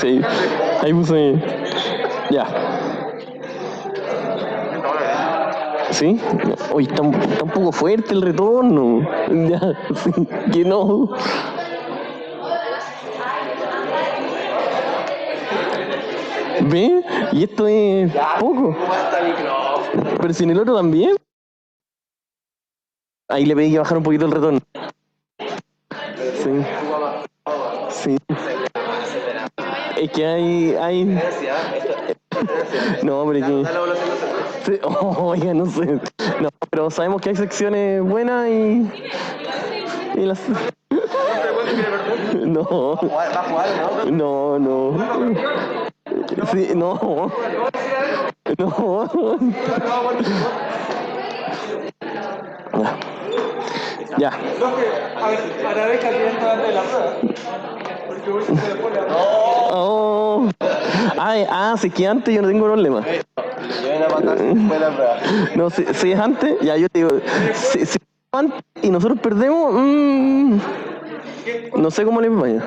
Sí, ahí puse. Ya. ¿Sí? Oye, está un poco fuerte el retorno. Ya, sí, que no. ¿Ve? Y esto es poco. Pero si en el otro también. Ahí le pedí que bajara un poquito el retorno. Sí. Sí. Es que hay... No, pero que... Sí. Oh, oiga, no sé. No, pero sabemos que hay secciones buenas y las... No. No, no. Sí, no. No. Ya. Agradezca al cliente antes de la prueba. Porque vos se le pone a... Oh. Si es que antes yo no tengo problema. No, si es antes, ya yo te digo, si es antes y nosotros perdemos, no sé cómo les vaya.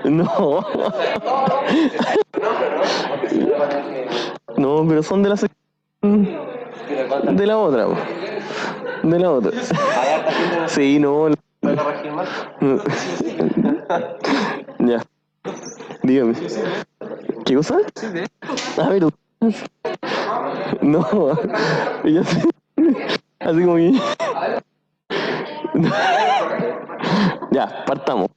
No. No, pero son de la de la otra. De la otra. Sí, no. Ya. Dígame. ¿Qué cosa? A ver. No. Ya sé. Así como que... Ya, partamos.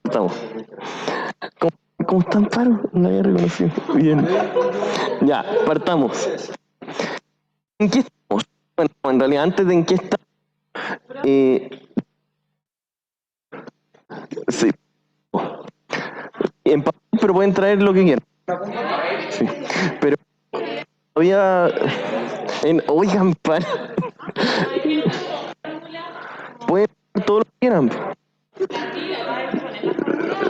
¿Cómo están, Paro? No había reconocido. Bien. Ya, partamos. ¿En qué estamos? Bueno, en realidad, antes de en qué estamos... Sí. En papel, pero pueden traer lo que quieran. Sí. Pero todavía... Oigan, Paro. Pueden traer todo lo que quieran.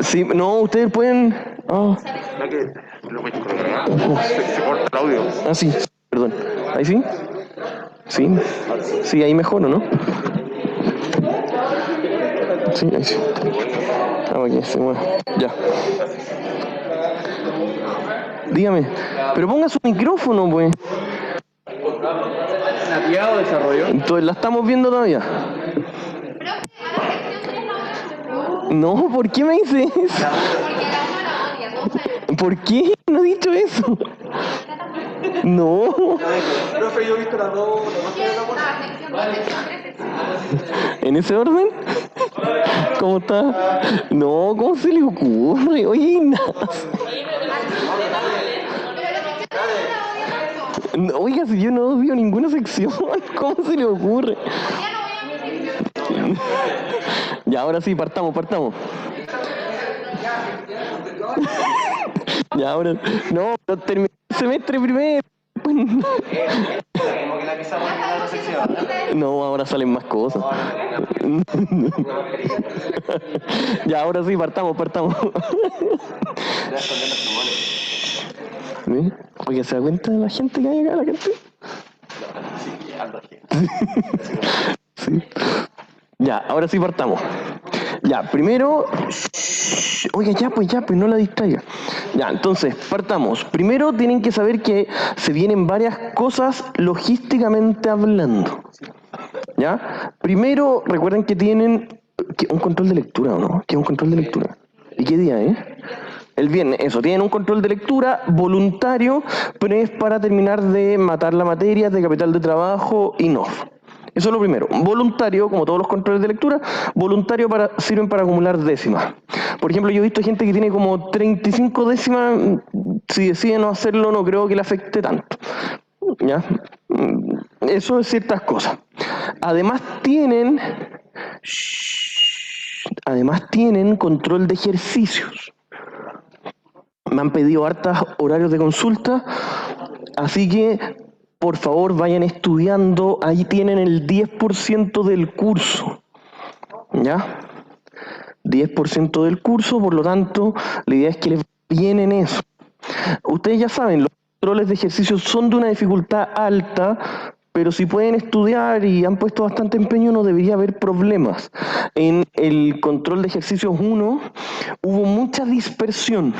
Sí, no, ustedes pueden... Oh. Se corta el audio. Ah, sí, perdón. ¿Ahí sí? Sí. Sí, ahí mejor, ¿o no? Sí, ahí sí. Ok, se mueve. Ya. Dígame. Pero ponga su micrófono, pues. ¿Nativa o desarrollo? Entonces, ¿la estamos viendo todavía? No, ¿por qué me dice eso? ¿Por qué? No he dicho eso. No. Profe, yo he visto las dos. ¿En ese orden? ¿Cómo está? No, ¿cómo se le ocurre? Oye, nada. Oiga, si yo no odio ninguna sección, ¿cómo se le ocurre? Ya, ahora sí, partamos. Ya, ahora... No, pero terminé el semestre primero. No, ahora salen más cosas. Ya, ahora sí, partamos. ¿Sí? Oye, ¿se da cuenta de la gente que hay acá, la gente? Sí. Ya, ahora sí partamos. Ya, primero... Oiga, ya, pues, no la distraiga. Ya, entonces, partamos. Primero tienen que saber que se vienen varias cosas logísticamente hablando. ¿Ya? Primero, recuerden que tienen un control de lectura, ¿o no? ¿Qué es un control de lectura? ¿Y qué día, El viernes, eso, tienen un control de lectura voluntario, pero es para terminar de matar la materia de capital de trabajo y no. Eso es lo primero. Voluntario, como todos los controles de lectura, voluntario sirven para acumular décimas. Por ejemplo, yo he visto gente que tiene como 35 décimas, si decide no hacerlo no creo que le afecte tanto. ¿Ya? Eso es ciertas cosas. Además tienen control de ejercicios. Me han pedido hartos horarios de consulta, así que por favor vayan estudiando, ahí tienen el 10% del curso, ¿ya? 10% del curso, por lo tanto, la idea es que les vienen eso. Ustedes ya saben, los controles de ejercicio son de una dificultad alta, pero si pueden estudiar y han puesto bastante empeño, no debería haber problemas. En el control de ejercicios 1 hubo mucha dispersión.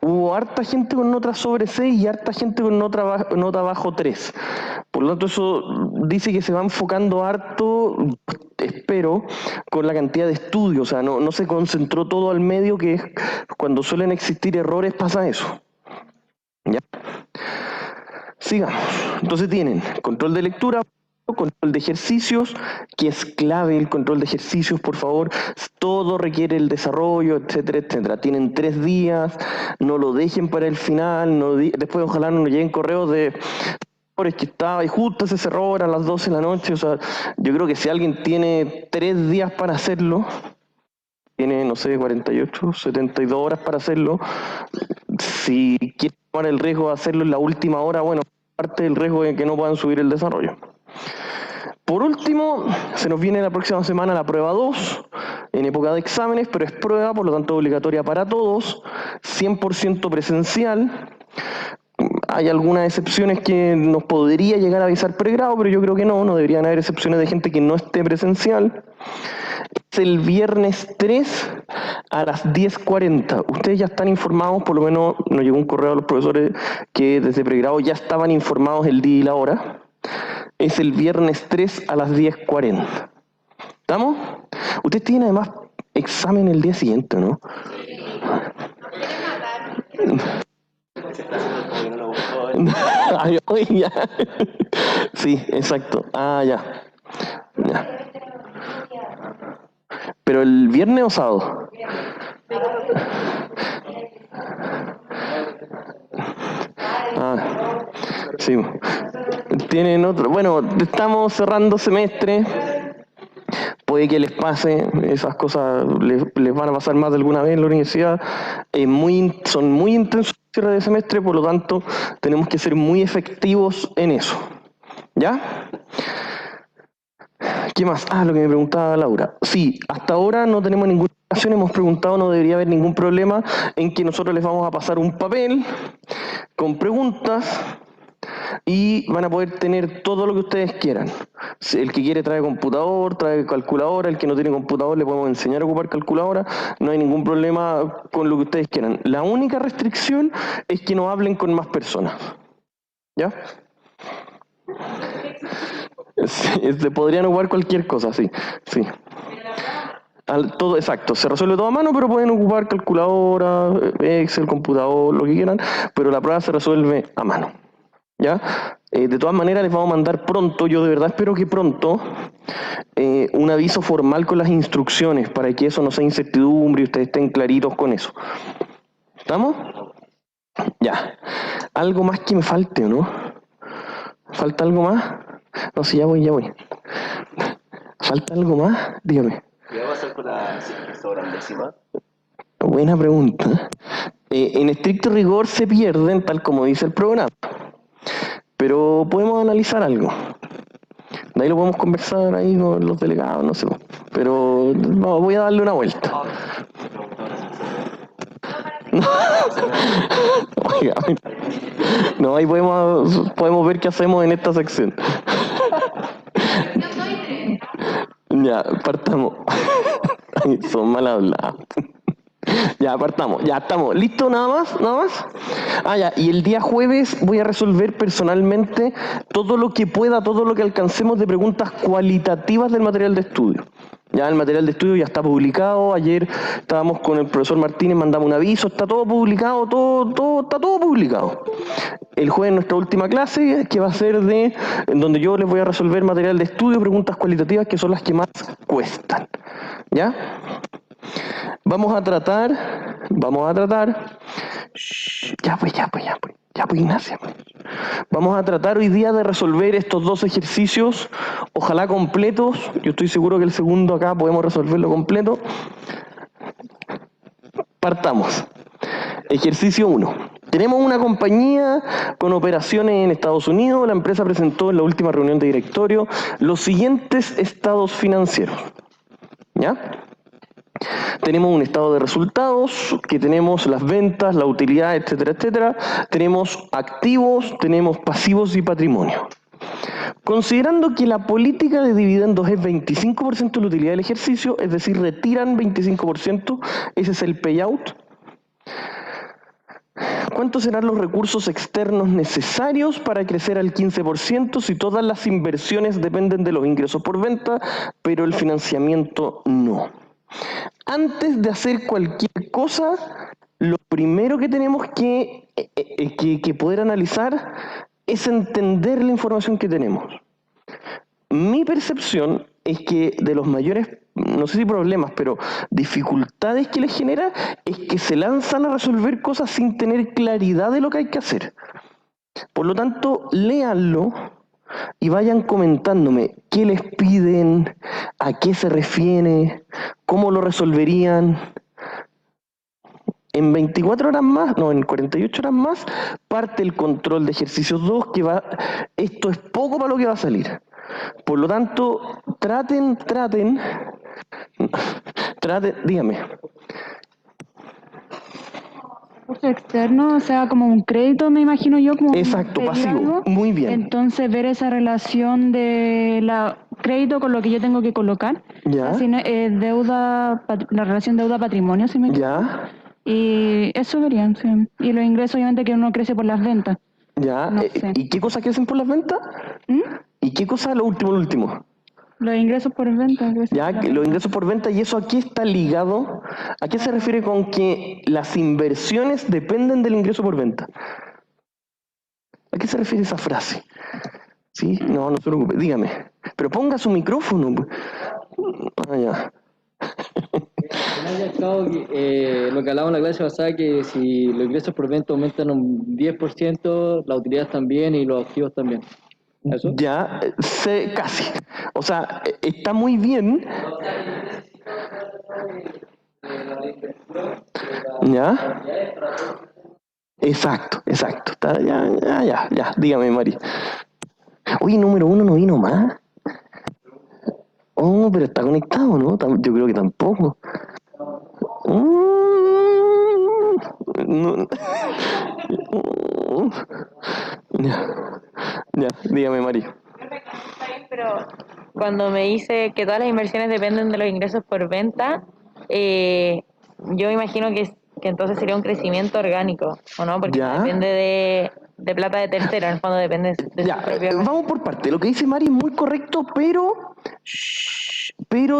Hubo harta gente con nota sobre 6 y harta gente con nota bajo 3. Por lo tanto, eso dice que se va enfocando harto, espero, con la cantidad de estudios. O sea, no se concentró todo al medio, que es cuando suelen existir errores pasa eso. ¿Ya? Sigamos. Entonces tienen control de lectura, control de ejercicios, que es clave el control de ejercicios, por favor. Todo requiere el desarrollo, etcétera, etcétera. Tienen 3 días, no lo dejen para el final, después ojalá no nos lleguen correos de es que estaba y justo se cerró a las 12 de la noche. O sea, yo creo que si alguien tiene 3 días para hacerlo, tiene, no sé, 48, 72 horas para hacerlo. Si quiere tomar el riesgo de hacerlo en la última hora, bueno, parte del riesgo de que no puedan subir el desarrollo. Por último, se nos viene la próxima semana la prueba 2, en época de exámenes, pero es prueba, por lo tanto obligatoria para todos, 100% presencial. Hay algunas excepciones que nos podría llegar a avisar pregrado, pero yo creo que no deberían haber excepciones de gente que no esté presencial. Es el viernes 3 a las 10:40. Ustedes ya están informados, por lo menos nos llegó un correo a los profesores que desde pregrado ya estaban informados el día y la hora. Es el viernes 3 a las 10:40. ¿Estamos? Ustedes tienen además examen el día siguiente, ¿no? Ay, ya. Sí, exacto. Ya. ¿Pero el viernes o sábado? Sí. Tienen otro. Bueno, estamos cerrando semestre. Puede que les pase, esas cosas les van a pasar más de alguna vez en la universidad. Son muy intensos el cierre de semestre, por lo tanto, tenemos que ser muy efectivos en eso. ¿Ya? ¿Qué más? Lo que me preguntaba Laura. Sí, hasta ahora no tenemos ninguna ocasión, hemos preguntado, no debería haber ningún problema en que nosotros les vamos a pasar un papel con preguntas y van a poder tener todo lo que ustedes quieran. El que quiere trae computador, trae calculadora, el que no tiene computador le podemos enseñar a ocupar calculadora, no hay ningún problema con lo que ustedes quieran. La única restricción es que no hablen con más personas. ¿Ya? Se podrían ocupar cualquier cosa, sí. Todo exacto, se resuelve todo a mano, pero pueden ocupar calculadora, Excel, computador, lo que quieran, pero la prueba se resuelve a mano. ¿Ya? De todas maneras les vamos a mandar pronto, yo de verdad espero que pronto, un aviso formal con las instrucciones para que eso no sea incertidumbre y ustedes estén claritos con eso. ¿Estamos? Ya. ¿Algo más que me falte o no? ¿Falta algo más? No, sí, ya voy. ¿Falta algo más? Dígame. ¿Qué va a pasar con la décima? Buena pregunta. En estricto rigor se pierden, tal como dice el programa. Pero podemos analizar algo. De ahí lo podemos conversar ahí con los delegados, no sé. Pero no, voy a darle una vuelta. Oiga, no, ahí podemos ver qué hacemos en esta sección. Ya, partamos. Son mal hablados. Ya, partamos. Ya, estamos. ¿Listo? ¿Nada más? Ya. Y el día jueves voy a resolver personalmente todo lo que pueda, todo lo que alcancemos de preguntas cualitativas del material de estudio. Ya el material de estudio ya está publicado. Ayer estábamos con el profesor Martínez, mandamos un aviso, está todo publicado, está todo publicado. El jueves nuestra última clase, que va a ser en donde yo les voy a resolver material de estudio, preguntas cualitativas, que son las que más cuestan. ¿Ya? Vamos a tratar. Ya pues, Ignacia. Vamos a tratar hoy día de resolver estos 2 ejercicios, ojalá completos. Yo estoy seguro que el segundo acá podemos resolverlo completo. Partamos. Ejercicio 1. Tenemos una compañía con operaciones en Estados Unidos. La empresa presentó en la última reunión de directorio los siguientes estados financieros. ¿Ya? Tenemos un estado de resultados, que tenemos las ventas, la utilidad, etcétera, etcétera. Tenemos activos, tenemos pasivos y patrimonio. Considerando que la política de dividendos es 25% de la utilidad del ejercicio, es decir, retiran 25%, ese es el payout. ¿Cuántos serán los recursos externos necesarios para crecer al 15% si todas las inversiones dependen de los ingresos por venta, pero el financiamiento no? Antes de hacer cualquier cosa, lo primero que tenemos que poder analizar es entender la información que tenemos. Mi percepción es que de los mayores, no sé si problemas, pero dificultades que les genera es que se lanzan a resolver cosas sin tener claridad de lo que hay que hacer. Por lo tanto, léanlo y vayan comentándome qué les piden, a qué se refiere, cómo lo resolverían. En 24 horas más, no, en 48 horas más, parte el control de ejercicios 2, que va, esto es poco para lo que va a salir. Por lo tanto, traten, dígame. Recurso externo, o sea, como un crédito, me imagino yo, como Exacto, pedir pasivo, algo. muy bien. Entonces, ver esa relación de la crédito con lo que yo tengo que colocar. Ya. Así, deuda, la relación deuda-patrimonio, si me equivoco. Ya, Y eso verían, sí. Y los ingresos, obviamente, que uno crece por las ventas. ya. No sé. ¿Y qué cosas crecen por las ventas? ¿Mm? ¿Y qué cosa lo último? Los ingresos por ventas. Ya, que los ingresos por venta, ¿y eso a qué está ligado? ¿A qué se refiere con que las inversiones dependen del ingreso por venta? ¿A qué se refiere esa frase? ¿Sí? No se preocupe, dígame. Pero ponga su micrófono. Ah, ya. Al final y al cabo, lo que hablábamos en la clase pasada, que si los ingresos por venta aumentan un 10%, la utilidad también y los activos también. ¿Eso? Ya, casi. O sea, está muy bien. ¿Ya? Exacto. Ya. Dígame, Mari. Oye, número 1 no vino más. Oh, pero está conectado, ¿no? Yo creo que tampoco. No. Ya, dígame, Mari. Pero cuando me dice que todas las inversiones dependen de los ingresos por venta, yo imagino que entonces sería un crecimiento orgánico, ¿o no? Porque Ya. no depende de plata de tercero, en el fondo depende de Ya, su propio... vamos por parte. Lo que dice Mari es muy correcto, pero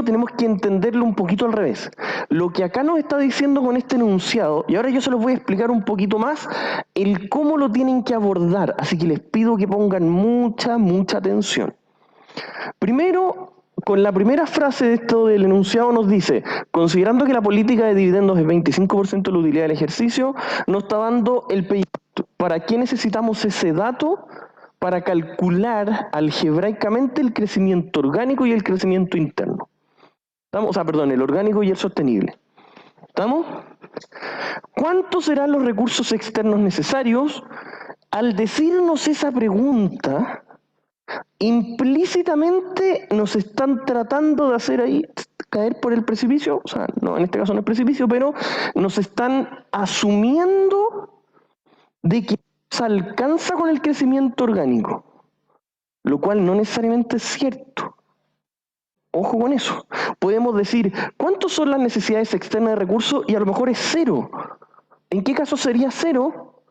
tenemos que entenderlo un poquito al revés. Lo que acá nos está diciendo con este enunciado, y ahora yo se los voy a explicar un poquito más, el cómo lo tienen que abordar. Así que les pido que pongan mucha atención. Primero, con la primera frase de esto del enunciado nos dice, considerando que la política de dividendos es 25% de la utilidad del ejercicio, nos está dando el payout. ¿Para qué necesitamos ese dato? Para calcular algebraicamente el crecimiento orgánico y el crecimiento interno. ¿Estamos? O sea, perdón, el orgánico y el sostenible. ¿Estamos? ¿Cuántos serán los recursos externos necesarios? Al decirnos esa pregunta, implícitamente nos están tratando de hacer ahí caer por el precipicio, o sea, no, en este caso no es precipicio, pero nos están asumiendo de que se alcanza con el crecimiento orgánico, lo cual no necesariamente es cierto. Ojo con eso. Podemos decir, ¿cuántas son las necesidades externas de recursos? Y a lo mejor es 0. ¿En qué caso sería 0?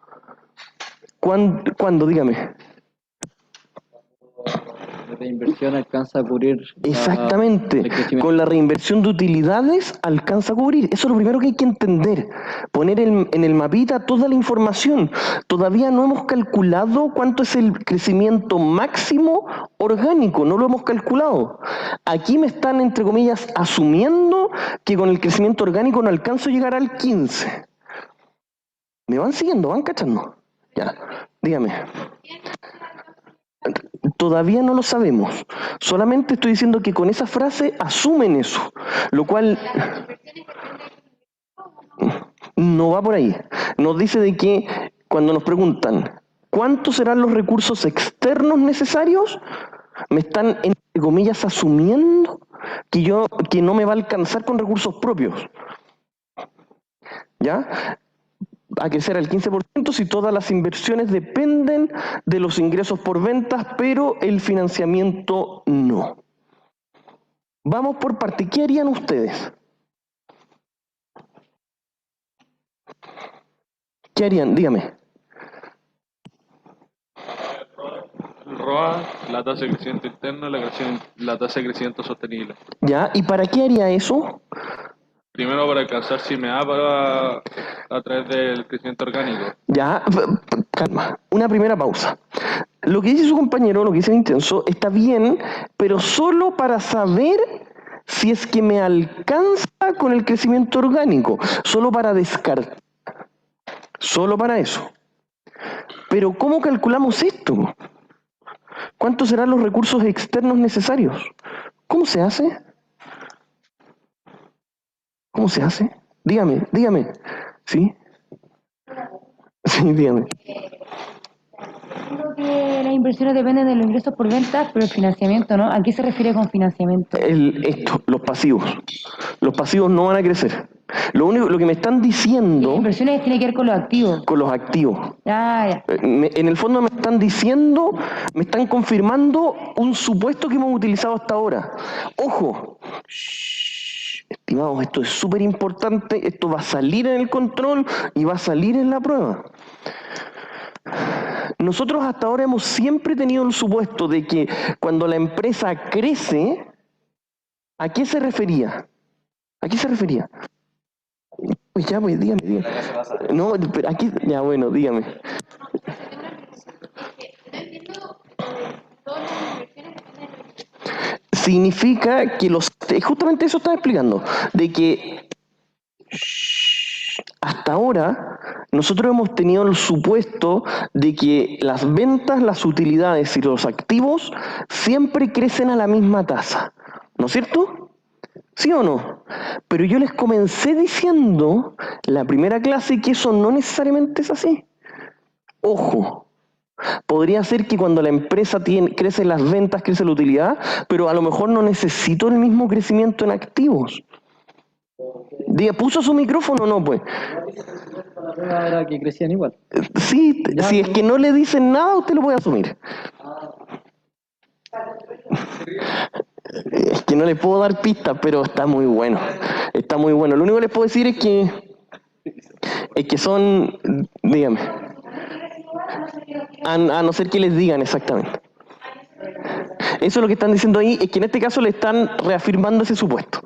¿Cuándo? Dígame. La reinversión alcanza a cubrir. Exactamente, con la reinversión de utilidades alcanza a cubrir. Eso es lo primero que hay que entender, poner en el mapita toda la información. Todavía no hemos calculado cuánto es el crecimiento máximo orgánico, no lo hemos calculado. Aquí me están, entre comillas, asumiendo que con el crecimiento orgánico no alcanzo a llegar al 15. ¿Me van siguiendo? ¿Van cachando? Ya, dígame. Todavía no lo sabemos. Solamente estoy diciendo que con esa frase asumen eso, lo cual no va por ahí. Nos dice de que cuando nos preguntan ¿cuántos serán los recursos externos necesarios? Me están, entre comillas, asumiendo que no me va a alcanzar con recursos propios. ¿Ya? a crecer al 15% si todas las inversiones dependen de los ingresos por ventas, pero el financiamiento no. Vamos por parte. ¿Qué harían ustedes? ¿Qué harían? Dígame. El ROA, la tasa de crecimiento interno, la tasa de crecimiento sostenible. ¿Ya? ¿Y para qué haría eso? Primero para alcanzar CMA a través del crecimiento orgánico. Ya, calma. Una primera pausa. Lo que dice su compañero, lo que dice el Intenso, está bien, pero solo para saber si es que me alcanza con el crecimiento orgánico. Solo para descartar. Solo para eso. Pero ¿cómo calculamos esto? ¿Cuántos serán los recursos externos necesarios? ¿Cómo se hace? ¿Cómo se hace? Dígame. ¿Sí? Sí, dígame. Creo que las inversiones dependen de los ingresos por ventas, pero el financiamiento, ¿no? ¿A qué se refiere con financiamiento? Los pasivos. Los pasivos no van a crecer. Lo que me están diciendo... Las inversiones tienen que ver con los activos. Con los activos. Ya. En el fondo me están diciendo, me están confirmando un supuesto que hemos utilizado hasta ahora. ¡Ojo! Estimados, esto es súper importante, esto va a salir en el control y va a salir en la prueba. Nosotros hasta ahora hemos siempre tenido el supuesto de que cuando la empresa crece, ¿a qué se refería? ¿A qué se refería? Pues ya, pues dígame. No, pero aquí, ya bueno, dígame. Significa que justamente eso estaba explicando, de que hasta ahora nosotros hemos tenido el supuesto de que las ventas, las utilidades y los activos siempre crecen a la misma tasa, ¿no es cierto? ¿Sí o no? Pero yo les comencé diciendo la primera clase que eso no necesariamente es así. Ojo. Podría ser que cuando la empresa crece las ventas, crece la utilidad, pero a lo mejor no necesito el mismo crecimiento en activos. ¿Puso su micrófono o no, pues? Era que crecían igual. Sí, si es que no le dicen nada, usted lo puede asumir. Es que no le puedo dar pistas, pero está muy bueno. Está muy bueno. Lo único que les puedo decir es que son, dígame. A no ser que les digan exactamente. Eso es lo que están diciendo ahí, es que en este caso le están reafirmando ese supuesto,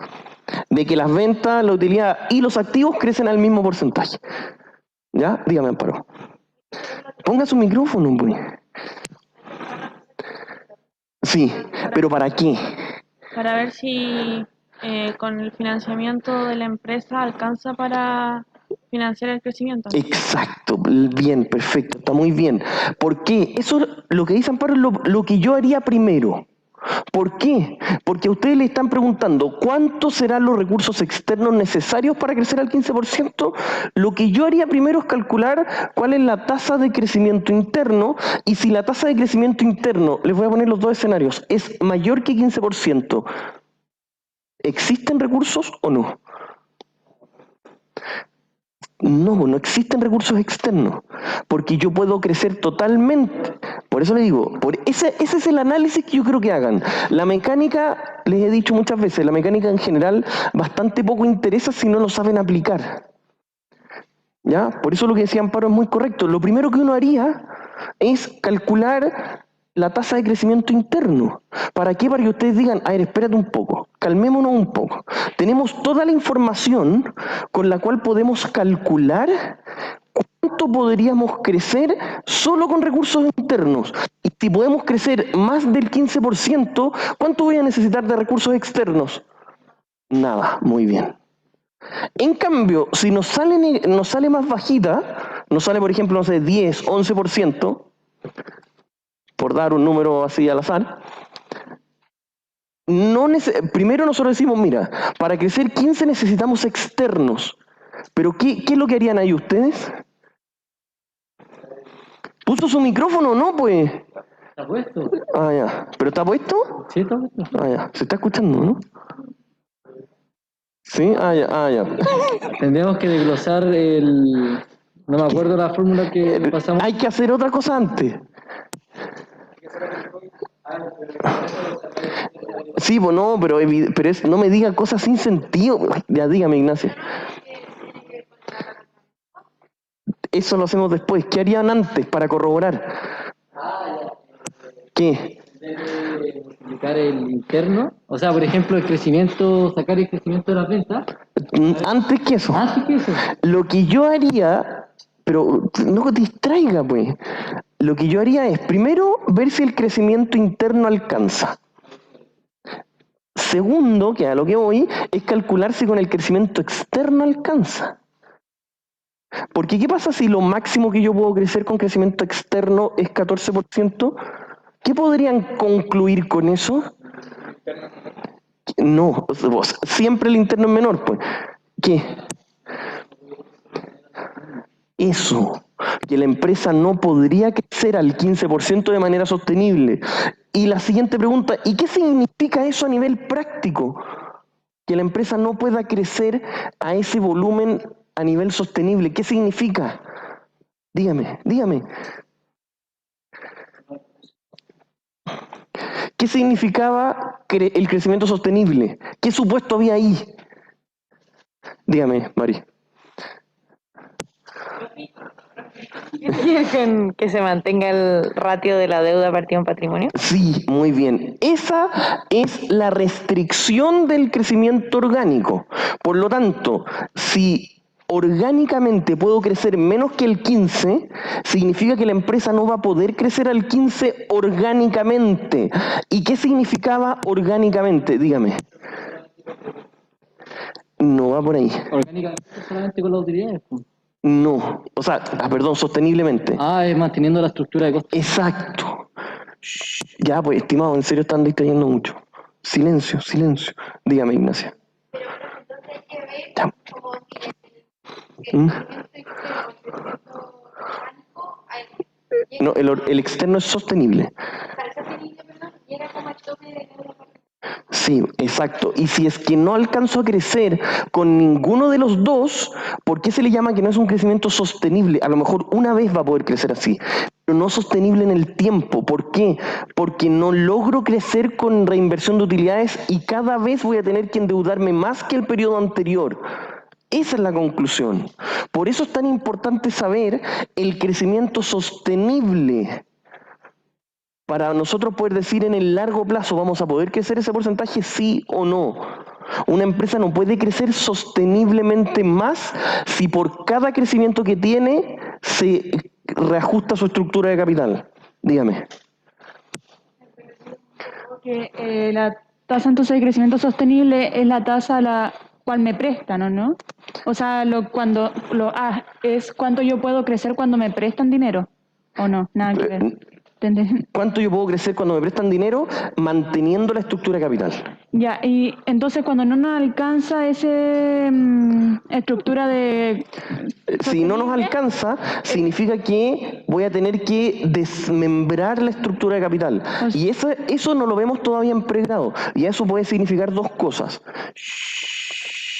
de que las ventas, la utilidad y los activos crecen al mismo porcentaje. ¿Ya? Dígame, Amparo. Ponga su micrófono, pues. Sí, pero ¿para qué? Para ver si con el financiamiento de la empresa alcanza para financiar el crecimiento. Exacto, bien, perfecto, está muy bien. ¿Por qué? Eso, lo que dice Amparo, es lo que yo haría primero. ¿Por qué? Porque a ustedes le están preguntando ¿cuántos serán los recursos externos necesarios para crecer al 15%? Lo que yo haría primero es calcular cuál es la tasa de crecimiento interno, y si la tasa de crecimiento interno, les voy a poner los dos escenarios, es mayor que 15%, ¿existen recursos o no? No existen recursos externos, porque yo puedo crecer totalmente. Por eso le digo, ese es el análisis que yo creo que hagan. La mecánica, les he dicho muchas veces, la mecánica en general bastante poco interesa si no lo saben aplicar. ¿Ya? Por eso lo que decía Amparo es muy correcto. Lo primero que uno haría es calcular la tasa de crecimiento interno. ¿Para qué? Para que ustedes digan, a ver, espérate un poco, calmémonos un poco. Tenemos toda la información con la cual podemos calcular cuánto podríamos crecer solo con recursos internos. Y si podemos crecer más del 15%, ¿cuánto voy a necesitar de recursos externos? Nada, muy bien. En cambio, si nos sale más bajita, nos sale, por ejemplo, no sé, 10, 11%, por dar un número así al azar, primero nosotros decimos, mira, para crecer 15 necesitamos externos. Pero ¿qué es lo que harían ahí ustedes? ¿Puso su micrófono o no, pues? ¿Está puesto? Ah, ya. ¿Pero está puesto? Sí, está puesto. Ah, ya. Se está escuchando, ¿no? Sí, ya. Tendríamos que desglosar No me acuerdo la fórmula que pasamos. Hay que hacer otra cosa antes. Sí, pues no, pero no me diga cosas sin sentido. Ya dígame, Ignacio. Eso lo hacemos después. ¿Qué harían antes para corroborar? ¿Qué? Multiplicar el interno. O sea, por ejemplo, el crecimiento, sacar el crecimiento de las ventas. Antes que eso. Antes que eso. Lo que yo haría, pero no te distraiga, pues. Lo que yo haría es, primero, ver si el crecimiento interno alcanza. Segundo, que a lo que voy, es calcular si con el crecimiento externo alcanza. Porque ¿qué pasa si lo máximo que yo puedo crecer con crecimiento externo es 14%? ¿Qué podrían concluir con eso? No, siempre el interno es menor, pues. ¿Qué? Eso, que la empresa no podría crecer al 15% de manera sostenible. Y la siguiente pregunta, ¿y qué significa eso a nivel práctico? Que la empresa no pueda crecer a ese volumen a nivel sostenible. ¿Qué significa? Dígame. ¿Qué significaba el crecimiento sostenible? ¿Qué supuesto había ahí? Dígame, Mari. Que se mantenga el ratio de la deuda partido en patrimonio. Sí, muy bien. Esa es la restricción del crecimiento orgánico. Por lo tanto, si orgánicamente puedo crecer menos que el 15, significa que la empresa no va a poder crecer al 15 orgánicamente. ¿Y qué significaba orgánicamente? Dígame. No va por ahí. Orgánicamente solamente con las utilidades. No, o sea, perdón, sosteniblemente. Es manteniendo la estructura de costos. Exacto. Ya, pues, estimado, en serio están distrayendo mucho. Silencio. Dígame, Ignacia. Pero entonces hay que ver como si ¿Mm? el No, el externo es sostenible. llega como al tope de deuda. Sí, exacto. Y si es que no alcanzo a crecer con ninguno de los dos, ¿por qué se le llama que no es un crecimiento sostenible? A lo mejor una vez va a poder crecer así, pero no sostenible en el tiempo. ¿Por qué? Porque no logro crecer con reinversión de utilidades y cada vez voy a tener que endeudarme más que el periodo anterior. Esa es la conclusión. Por eso es tan importante saber el crecimiento sostenible. Para nosotros poder decir en el largo plazo, ¿vamos a poder crecer ese porcentaje, sí o no? Una empresa no puede crecer sosteniblemente más si por cada crecimiento que tiene se reajusta su estructura de capital. Dígame. Que la tasa entonces de crecimiento sostenible es la tasa a la cual me prestan, ¿no? O sea, es cuánto yo puedo crecer cuando me prestan dinero, ¿o no? Nada que ver. ¿Cuánto yo puedo crecer cuando me prestan dinero manteniendo la estructura de capital? Ya, y entonces cuando no nos alcanza esa estructura de... Si no nos alcanza, significa que voy a tener que desmembrar la estructura de capital. Y eso no lo vemos todavía en pregrado. Y eso puede significar dos cosas.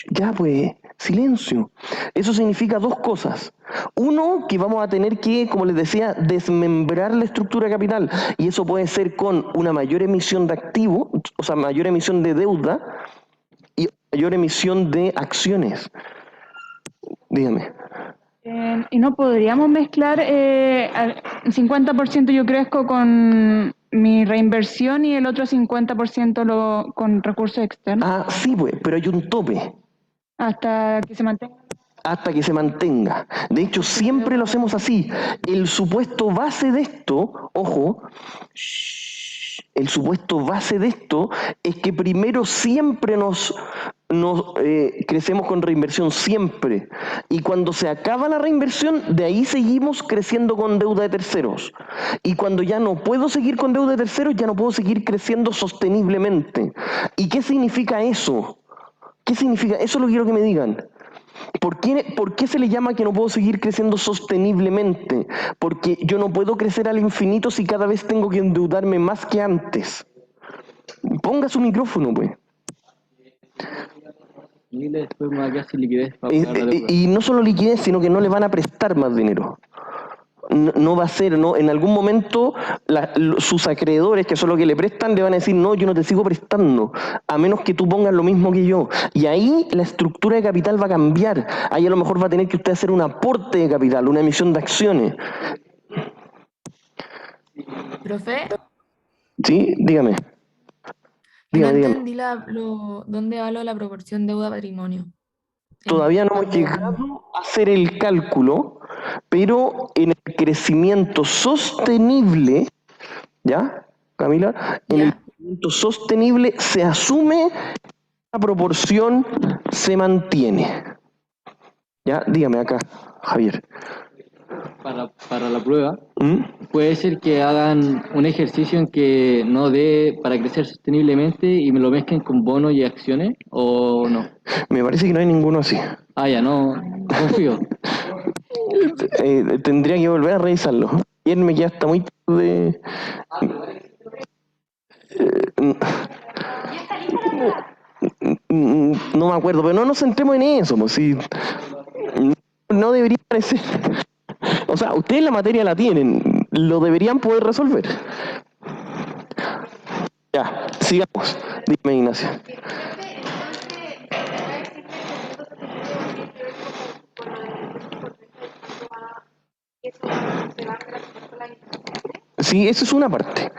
Ya pues, silencio. Eso significa dos cosas. Uno, que vamos a tener que, como les decía, desmembrar la estructura de capital. Y eso puede ser con una mayor emisión de activos, o sea, mayor emisión de deuda y mayor emisión de acciones. Dígame. Y no podríamos mezclar 50% yo crezco con mi reinversión y el otro 50% con recursos externos. Ah, sí, pues, pero hay un tope. Hasta que se mantenga. Hasta que se mantenga. De hecho, siempre lo hacemos así. El supuesto base de esto, ojo, el supuesto base de esto es que primero siempre nos crecemos con reinversión, siempre. Y cuando se acaba la reinversión, de ahí seguimos creciendo con deuda de terceros. Y cuando ya no puedo seguir con deuda de terceros, ya no puedo seguir creciendo sosteniblemente. ¿Y qué significa eso? ¿Qué significa? Eso lo quiero que me digan. ¿Por qué se le llama que no puedo seguir creciendo sosteniblemente? Porque yo no puedo crecer al infinito si cada vez tengo que endeudarme más que antes. Ponga su micrófono, pues. Y después me va a quedar sin liquidez para pagar la deuda. Y no solo liquidez, sino que no le van a prestar más dinero. No va a ser, ¿no? En algún momento sus acreedores, que son los que le prestan, le van a decir, no, yo no te sigo prestando, a menos que tú pongas lo mismo que yo. Y ahí la estructura de capital va a cambiar. Ahí a lo mejor va a tener que usted hacer un aporte de capital, una emisión de acciones. Profe, ¿Sí? Dígame. no Dígame. entendí dónde va lo de la proporción deuda-patrimonio. Todavía no hemos llegado a hacer el cálculo, pero en el crecimiento sostenible, ¿ya, Camila? En el crecimiento sostenible se asume la proporción se mantiene. ¿Ya? Dígame acá, Javier. Para la prueba, ¿Mm? puede ser que hagan un ejercicio en que no dé para crecer sosteniblemente y me lo mezclen con bonos y acciones, ¿o no? Me parece que no hay ninguno así. Ah, ya, no confío. Tendría que volver a revisarlo. Ayer me quedé hasta muy tarde. No me acuerdo, pero no nos centremos en eso, pues, si no debería parecer. O sea, ustedes la materia la tienen, lo deberían poder resolver. Ya, sigamos. Dime, Ignacio. Sí, eso es una parte.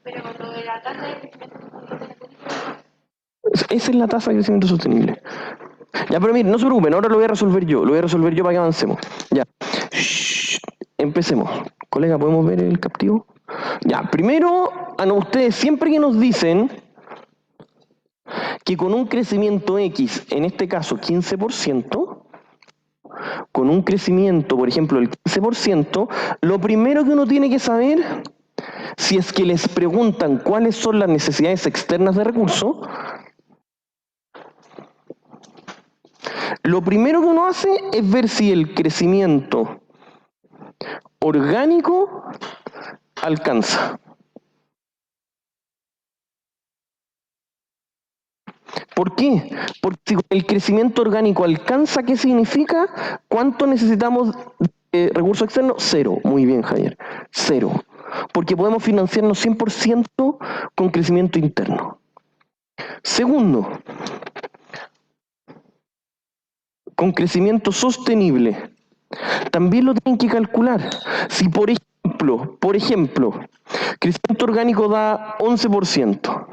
Pero lo de la tasa de crecimiento Esa es la tasa de crecimiento sostenible. Ya, pero miren, no se preocupen, ahora lo voy a resolver yo. Lo voy a resolver yo para que avancemos. Ya. Shh, empecemos. Colega, ¿podemos ver el captivo? Ya, primero, ustedes siempre que nos dicen que con un crecimiento X, en este caso 15%, con un crecimiento, por ejemplo, del 15%, lo primero que uno tiene que saber, si es que les preguntan cuáles son las necesidades externas de recursos, lo primero que uno hace es ver si el crecimiento orgánico alcanza. ¿Por qué? Porque si el crecimiento orgánico alcanza, ¿qué significa? ¿Cuánto necesitamos de recursos externos? Cero. Muy bien, Javier. Cero. Porque podemos financiarnos 100% con crecimiento interno. Segundo, con crecimiento sostenible. También lo tienen que calcular. Si por ejemplo, crecimiento orgánico da 11%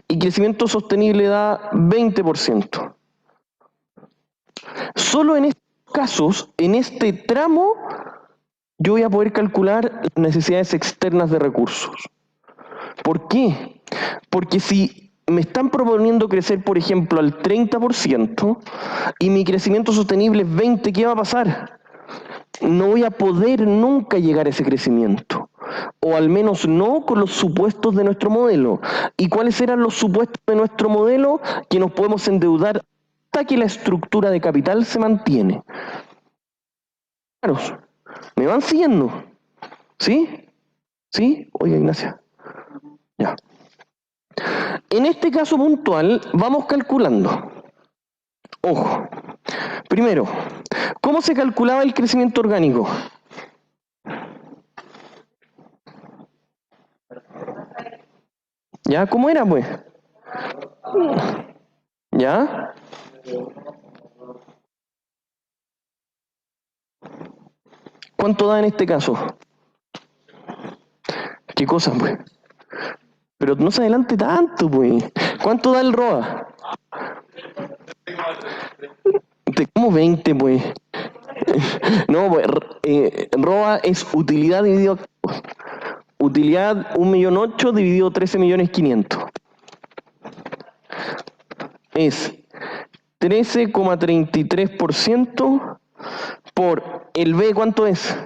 y crecimiento sostenible da 20%. Solo en estos casos, en este tramo, yo voy a poder calcular las necesidades externas de recursos. ¿Por qué? Porque si me están proponiendo crecer, por ejemplo, al 30% y mi crecimiento sostenible es 20%, ¿qué va a pasar? No voy a poder nunca llegar a ese crecimiento, o al menos no con los supuestos de nuestro modelo. ¿Y cuáles eran los supuestos de nuestro modelo? Que nos podemos endeudar hasta que la estructura de capital se mantiene. Claro, ¿me van siguiendo? ¿Sí? ¿Sí? Oiga, Ignacia. Ya. En este caso puntual, vamos calculando. Ojo. Primero, ¿cómo se calculaba el crecimiento orgánico? ¿Ya? ¿Cómo era, pues? ¿Ya? ¿Cuánto da en este caso? ¿Qué cosa, pues? Pero no se adelante tanto, pues. ¿Cuánto da el ROA? ¿Cómo 20, pues? No, pues, ROA es utilidad dividido activos. Utilidad 1.000.008 dividido 13.500.000. Es 13,33% por el B, ¿cuánto es?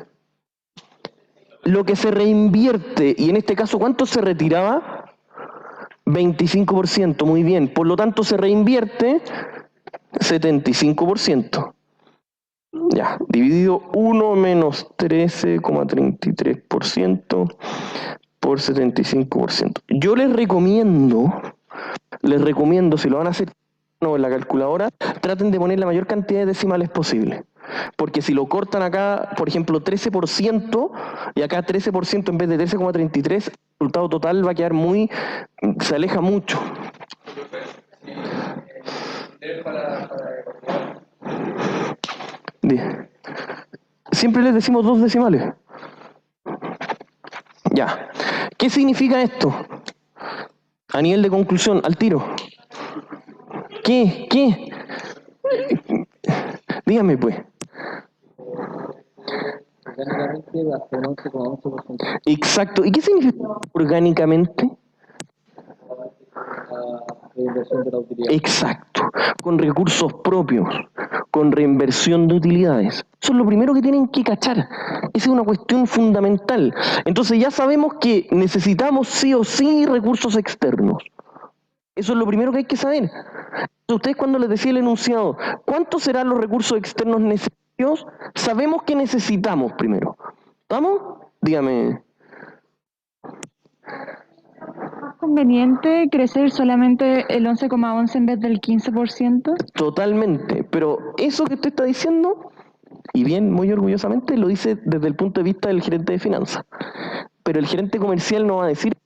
Lo que se reinvierte, y en este caso, ¿cuánto se retiraba? 25%, muy bien. Por lo tanto, se reinvierte 75%. Ya, dividido 1 menos 13,33% por 75%. Yo les recomiendo, si lo van a hacer, o en la calculadora, traten de poner la mayor cantidad de decimales posible. Porque si lo cortan acá, por ejemplo, 13%, y acá 13% en vez de 13,33, el resultado total va a quedar se aleja mucho. Siempre les decimos 2 decimales. Ya. ¿Qué significa esto? A nivel de conclusión, al tiro. ¿Qué? Dígame pues. Orgánicamente hasta un 11,11%. Exacto. ¿Y qué significa orgánicamente? La reinversión de la utilidad. Exacto. Con recursos propios, con reinversión de utilidades. Eso es lo primero que tienen que cachar. Esa es una cuestión fundamental. Entonces ya sabemos que necesitamos sí o sí recursos externos. Eso es lo primero que hay que saber. Ustedes cuando les decía el enunciado, ¿cuántos serán los recursos externos necesarios? Sabemos que necesitamos primero. ¿Estamos? Dígame. ¿Es conveniente crecer solamente el 11,11 en vez del 15%? Totalmente. Pero eso que usted está diciendo, y bien, muy orgullosamente, lo dice desde el punto de vista del gerente de finanzas. Pero el gerente comercial no va a decir,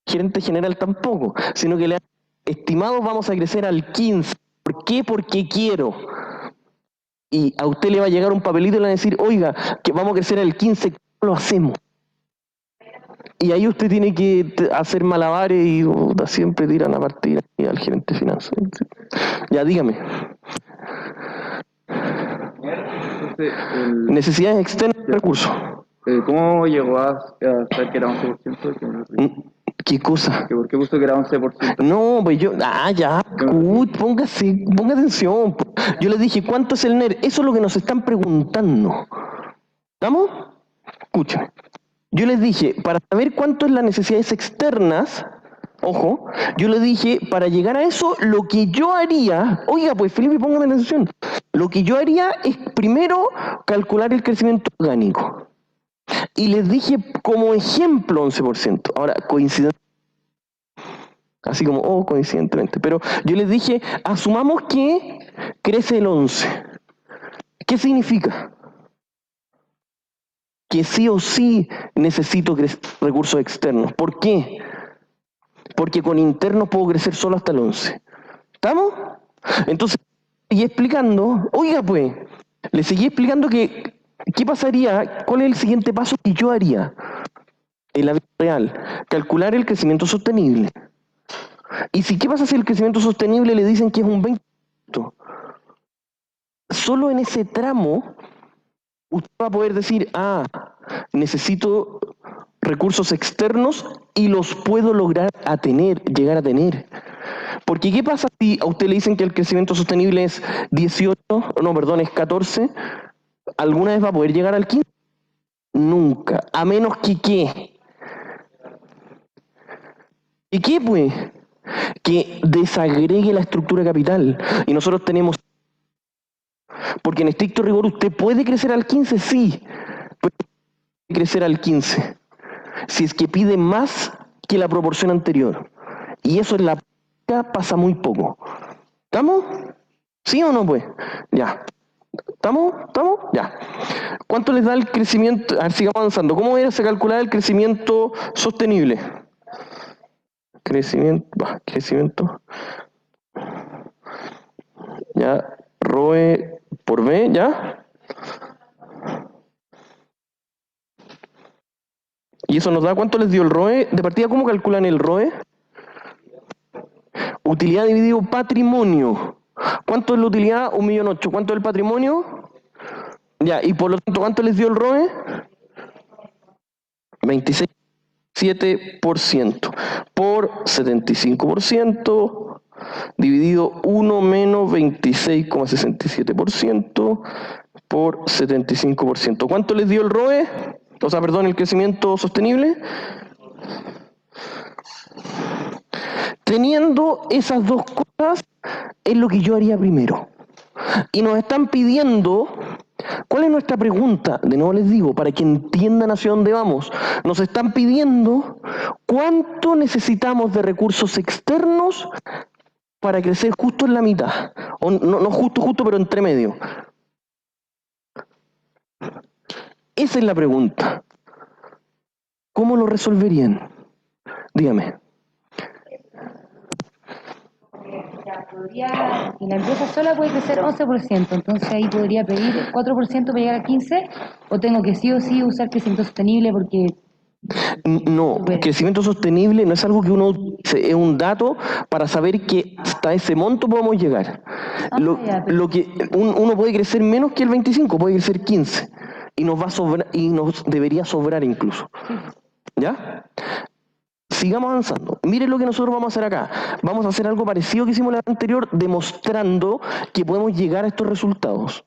el gerente general tampoco, sino que le ha estimados vamos a crecer al 15. ¿Por qué? Porque quiero. Y a usted le va a llegar un papelito y le va a decir, oiga, que vamos a crecer al 15, ¿cómo lo hacemos? Y ahí usted tiene que hacer malabares y siempre tiran a partir al gerente de finanzas. Ya, dígame. Entonces, Necesidades externas de recursos. ¿cómo llegó a saber que era 11%? ¿Qué cosa? ¿Por qué puso que era 11%? No, pues yo... ya, ponga atención. Yo les dije, ¿cuánto es el NER? Eso es lo que nos están preguntando. ¿Estamos? Escúchame. Yo les dije, para saber cuánto es las necesidades externas, ojo, yo les dije, para llegar a eso, lo que yo haría... Oiga, pues Felipe, póngame atención. Lo que yo haría es primero calcular el crecimiento orgánico. Y les dije como ejemplo 11%. Ahora, coincidencia. Así como, coincidentemente. Pero yo les dije, asumamos que crece el 11. ¿Qué significa? Que sí o sí necesito recursos externos. ¿Por qué? Porque con internos puedo crecer solo hasta el 11. ¿Estamos? Entonces, seguí explicando, oiga pues, le seguí explicando que, ¿qué pasaría? ¿Cuál es el siguiente paso que yo haría? En la vida real, calcular el crecimiento sostenible. Y si, ¿qué pasa si el crecimiento sostenible le dicen que es un 20%? Solo en ese tramo, usted va a poder decir, necesito recursos externos y los puedo llegar a tener. Porque ¿qué pasa si a usted le dicen que el crecimiento sostenible es 14? ¿Alguna vez va a poder llegar al 15? Nunca. A menos que ¿qué? ¿Y qué pues? Que desagregue la estructura capital. Y nosotros tenemos... Porque en estricto rigor usted puede crecer al 15, sí. Pero puede crecer al 15. Si es que pide más que la proporción anterior. Y eso en la práctica pasa muy poco. ¿Estamos? ¿Sí o no pues? Ya. ¿Estamos? Ya. ¿Cuánto les da el crecimiento? A ver, sigamos avanzando. ¿Cómo se calcula el crecimiento sostenible? Crecimiento. Ya. ROE por B, ¿ya? ¿Y eso nos da cuánto les dio el ROE? De partida, ¿cómo calculan el ROE? Utilidad dividido patrimonio. ¿Cuánto es la utilidad? 1.800.000. ¿Cuánto es el patrimonio? Ya, y por lo tanto, ¿cuánto les dio el ROE? 26,7% por 75% dividido 1 menos 26,67% por 75%. ¿Cuánto les dio el ROE? El crecimiento sostenible. Teniendo esas dos cosas, es lo que yo haría primero. Y nos están pidiendo, ¿cuál es nuestra pregunta? De nuevo les digo, para que entiendan hacia dónde vamos. Nos están pidiendo cuánto necesitamos de recursos externos para crecer justo en la mitad. O no justo, pero entre medio. Esa es la pregunta. ¿Cómo lo resolverían? Dígame. Podría, y la empresa sola puede crecer 11%, entonces ahí podría pedir 4% para llegar a 15%, o tengo que sí o sí usar crecimiento sostenible porque... No, crecimiento sostenible no es algo que uno utilice, es un dato para saber que hasta ese monto podemos llegar. Lo que uno puede crecer menos que el 25, puede crecer 15 y nos va a sobrar, y nos debería sobrar incluso. ¿Ya? Sigamos avanzando. Miren lo que nosotros vamos a hacer acá. Vamos a hacer algo parecido que hicimos la anterior, demostrando que podemos llegar a estos resultados.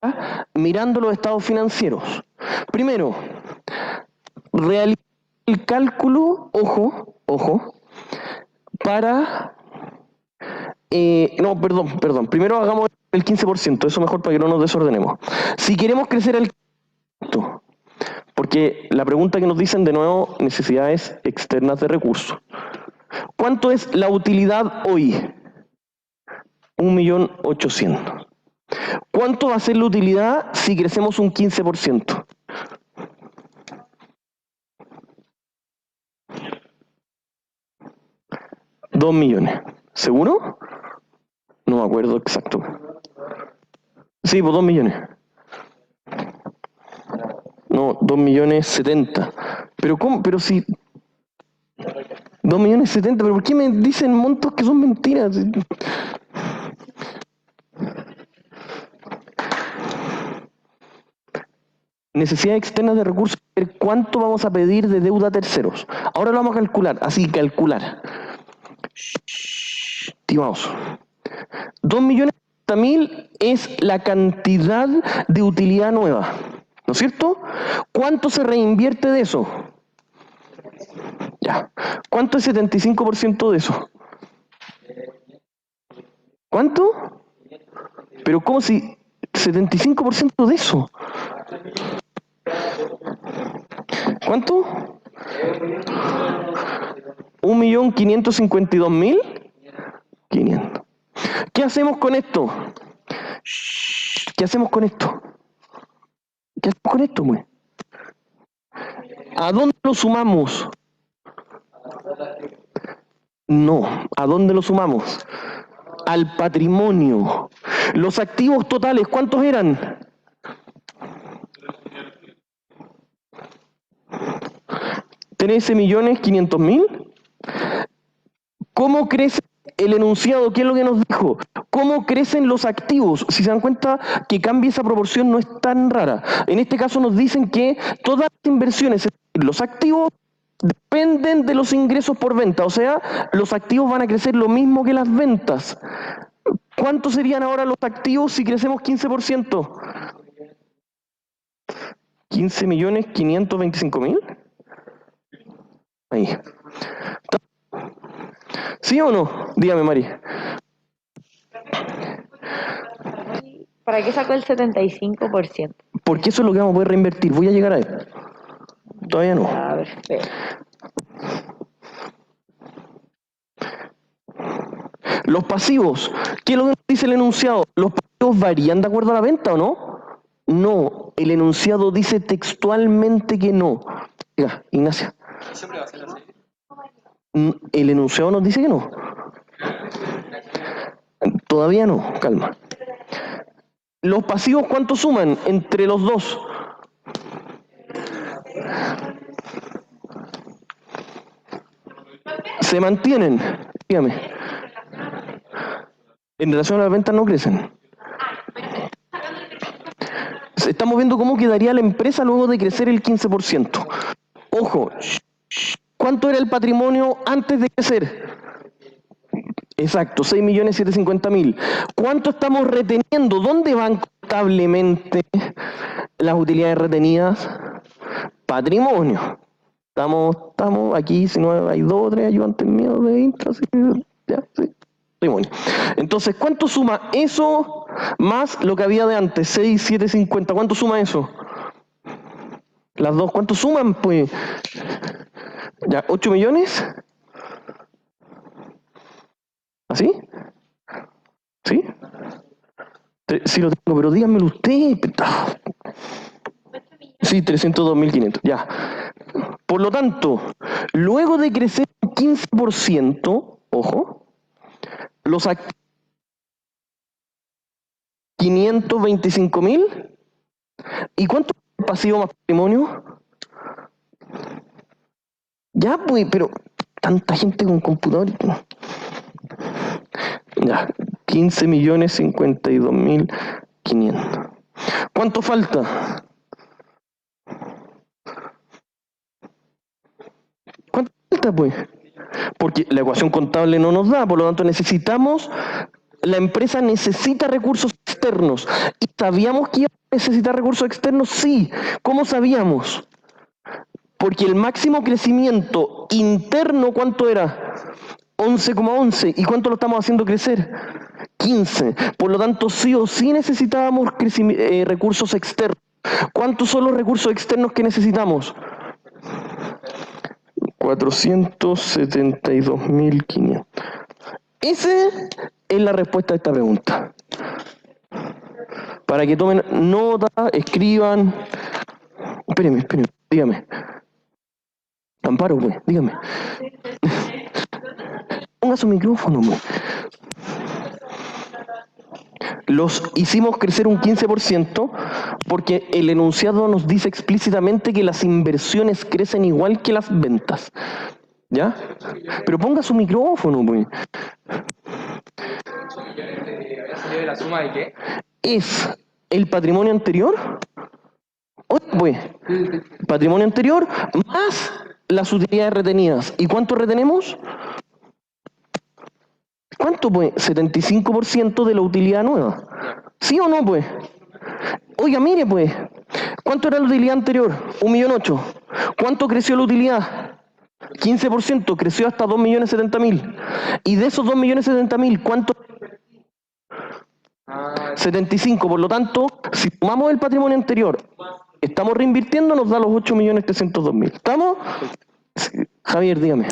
¿Ya? Mirando los estados financieros. Primero, realizar el cálculo, ojo, para... perdón. Primero hagamos el 15%, eso mejor para que no nos desordenemos. Si queremos crecer el... Porque la pregunta que nos dicen de nuevo, necesidades externas de recursos. ¿Cuánto es la utilidad hoy? 1.800.000. ¿Cuánto va a ser la utilidad si crecemos un 15%? $2 millones. ¿Seguro? No me acuerdo exacto. Sí, pues 2 millones. No, 2.070.000. Pero ¿cómo? Pero si... 2.070.000, pero ¿por qué me dicen montos que son mentiras? Necesidades externas de recursos, ¿cuánto vamos a pedir de deuda a terceros? Ahora lo vamos a calcular, así, calcular. Estimados. 2.070.000 es la cantidad de utilidad nueva, ¿no es cierto? ¿Cuánto se reinvierte de eso? Ya. ¿Cuánto es 75% de eso? ¿Cuánto? Pero ¿cómo si 75% de eso? ¿Cuánto? 1.552.500. ¿Qué hacemos con esto? ¿Qué hacemos con esto? ¿Qué hacemos con esto, güey? ¿A dónde lo sumamos? No, ¿a dónde lo sumamos? Al patrimonio. Los activos totales, ¿cuántos eran? $13.500.000. ¿Cómo crece el enunciado? ¿Qué es lo que nos dijo? ¿Cómo crecen los activos? Si se dan cuenta que cambia esa proporción no es tan rara. En este caso nos dicen que todas las inversiones, los activos, dependen de los ingresos por venta. O sea, los activos van a crecer lo mismo que las ventas. ¿Cuántos serían ahora los activos si crecemos 15%? 15.525.000. Ahí. ¿Sí o no? Dígame, Mari. ¿Para qué sacó el 75%? Porque eso es lo que vamos a poder reinvertir. Voy a llegar a él. Todavía no. A ver, espera. Los pasivos. ¿Qué es lo que nos dice el enunciado? ¿Los pasivos varían de acuerdo a la venta o no? No. El enunciado dice textualmente que no. Diga, Ignacia. ¿Siempre va a ser así? El enunciado nos dice que no. Todavía no, calma. ¿Los pasivos cuánto suman entre los dos? ¿Se mantienen? Dígame. En relación a las ventas no crecen. Estamos viendo cómo quedaría la empresa luego de crecer el 15%. Ojo, ¿cuánto era el patrimonio antes de crecer? Exacto, 6.750.000. ¿Cuánto estamos reteniendo? ¿Dónde van contablemente las utilidades retenidas? Patrimonio. Estamos aquí, si no hay 2 o 3 ayudantes míos de intro, así que ya, sí. Patrimonio. Entonces, ¿cuánto suma eso más lo que había de antes? 6.750. ¿Cuánto suma eso? Las dos, ¿cuánto suman? Pues, ya, 8 millones. ¿Así? Sí lo tengo, pero díganmelo usted. Sí, 302.500, ya. Por lo tanto, luego de crecer un 15%, ojo, los activos 525.000. ¿Y cuánto es el pasivo más patrimonio? Ya, pues, pero tanta gente con computador. Ya, 15.052.500. ¿Cuánto falta? ¿Cuánto falta, pues? Porque la ecuación contable no nos da, por lo tanto necesitamos, la empresa necesita recursos externos. ¿Y sabíamos que iba a necesitar recursos externos? Sí. ¿Cómo sabíamos? Porque el máximo crecimiento interno, ¿cuánto era? 11,11. ¿Y cuánto lo estamos haciendo crecer? 15. Por lo tanto, sí o sí necesitábamos recursos externos. ¿Cuántos son los recursos externos que necesitamos? 472.500. Esa es la respuesta a esta pregunta. Para que tomen nota, escriban. Espérenme, dígame. Amparo, pues, dígame. Ponga su micrófono, pues. Los hicimos crecer un 15% porque el enunciado nos dice explícitamente que las inversiones crecen igual que las ventas. ¿Ya? Pero ponga su micrófono, pues. ¿La suma de qué? Es el patrimonio anterior. Pues, patrimonio anterior más las utilidades retenidas. ¿Y cuánto retenemos? ¿Cuánto, pues? 75% de la utilidad nueva. ¿Sí o no, pues? Oiga, mire, pues, ¿cuánto era la utilidad anterior? 1.008.000. ¿Cuánto creció la utilidad? 15%, creció hasta 2.070.000. Y de esos 2.070.000, ¿cuánto? 75. Por lo tanto, si sumamos el patrimonio anterior, estamos reinvirtiendo, nos da los 8.302.000. ¿Estamos? Javier, dígame.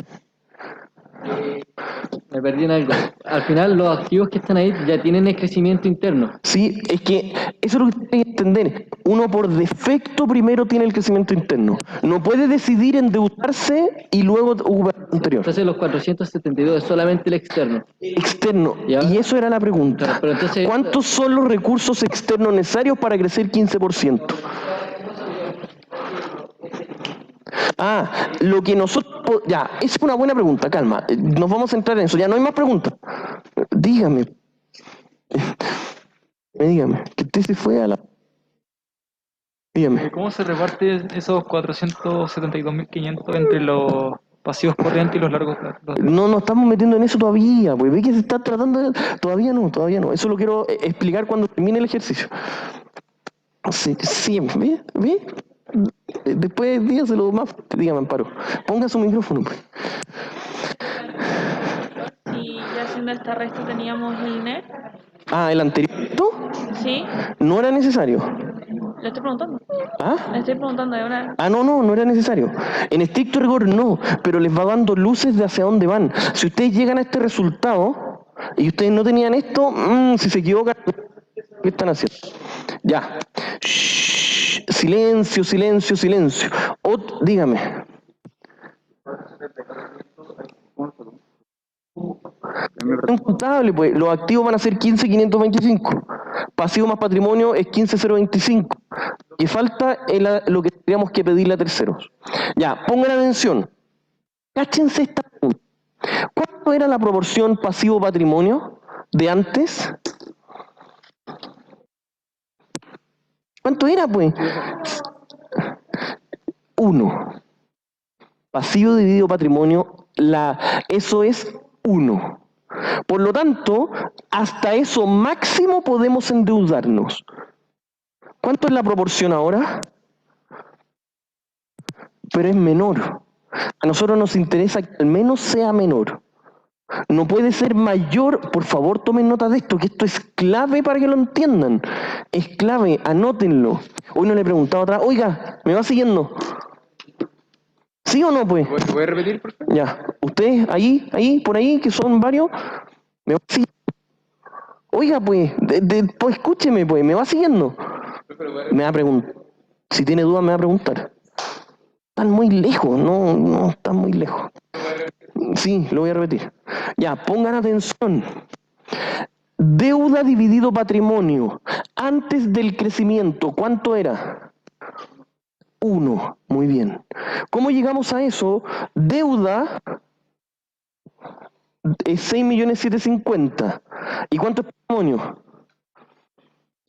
Me perdí en algo. Al final, los activos que están ahí ya tienen el crecimiento interno. Sí, es que eso es lo que hay que entender. Uno por defecto primero tiene el crecimiento interno. No puede decidir endeudarse y luego ocupar el anterior. Entonces los 472 es solamente el externo. Externo. ¿Ya? Y eso era la pregunta. Pero entonces, ¿cuántos son los recursos externos necesarios para crecer 15%? Lo que nosotros... Ya, esa es una buena pregunta, calma. Nos vamos a centrar en eso. Ya no hay más preguntas. Dígame. Dígame. Que usted se fue a la... Dígame. ¿Cómo se reparte esos 472.500 entre los pasivos corrientes y los largos plazos? No nos estamos metiendo en eso todavía, pues ve que se está tratando de... Todavía no. Eso lo quiero explicar cuando termine el ejercicio. Sí, ¿ve? Después dígaselo más, dígame, Amparo. Ponga su micrófono, pues. Y ya haciendo esta resta teníamos el NET. ¿El anterior? Sí, No era necesario. le estoy preguntando. ¿Ah? Le estoy preguntando de una. No era necesario. En estricto rigor no, pero les va dando luces de hacia dónde van. Si ustedes llegan a este resultado y ustedes no tenían esto, si se equivocan, ¿qué están haciendo? Ya. Shh, silencio. Dígame. Es contable, pues. Los activos van a ser 15.525. Pasivo más patrimonio es 15.025. Y falta lo que tendríamos que pedirle a terceros. Ya, pongan atención. Cáchense esta pregunta. ¿Cuánto era la proporción pasivo-patrimonio de antes? ¿Cuánto era, pues? 1. Pasivo dividido patrimonio, eso es 1. Por lo tanto, hasta eso máximo podemos endeudarnos. ¿Cuánto es la proporción ahora? Pero es menor. A nosotros nos interesa que al menos sea menor. No puede ser mayor. Por favor, tomen nota de esto, que esto es clave para que lo entiendan. Es clave, anótenlo. Hoy no le he preguntado atrás, oiga, ¿me va siguiendo? ¿Sí o no, pues? ¿Puede repetir, por favor? Ya, ustedes ahí, por ahí, que son varios, me va siguiendo. Oiga, pues, pues escúcheme, pues, me va siguiendo. Me va a preguntar. Si tiene dudas, me va a preguntar. Están muy lejos, no, están muy lejos. Sí, lo voy a repetir. Ya, pongan atención. Deuda dividido patrimonio. Antes del crecimiento, ¿cuánto era? 1. Muy bien. ¿Cómo llegamos a eso? Deuda es 6.750.000. ¿Y cuánto es patrimonio?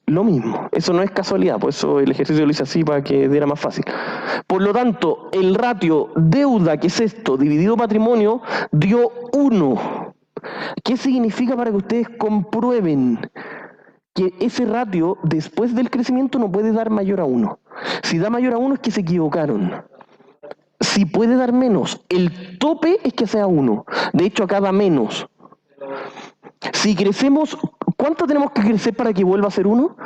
Lo mismo. Eso no es casualidad, por eso el ejercicio lo hice así para que diera más fácil. Por lo tanto, el ratio deuda, que es esto, dividido patrimonio, dio 1. ¿Qué significa para que ustedes comprueben que ese ratio después del crecimiento no puede dar mayor a 1? Si da mayor a 1 es que se equivocaron. Si puede dar menos, el tope es que sea 1. De hecho, acá da menos. Si crecemos, ¿cuánto tenemos que crecer para que vuelva a ser 1?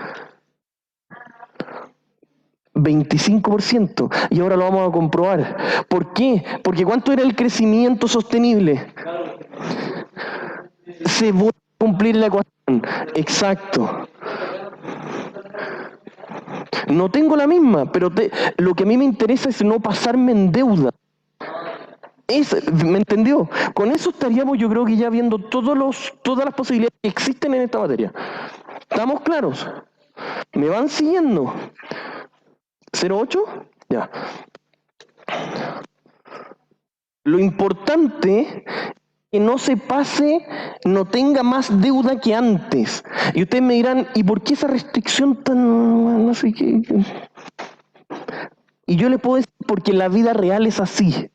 25%. Y ahora lo vamos a comprobar. ¿Por qué? Porque ¿cuánto era el crecimiento sostenible? Se vuelve a cumplir la ecuación. Exacto. No tengo la misma, pero lo que a mí me interesa es no pasarme en deuda. ¿Me entendió? Con eso estaríamos, yo creo que ya viendo todas las posibilidades que existen en esta materia. ¿Estamos claros? ¿Me van siguiendo? ¿08? Ya. Lo importante es que no se pase, no tenga más deuda que antes. Y ustedes me dirán, ¿y por qué esa restricción tan... no sé qué? Y yo les puedo decir, porque la vida real es así.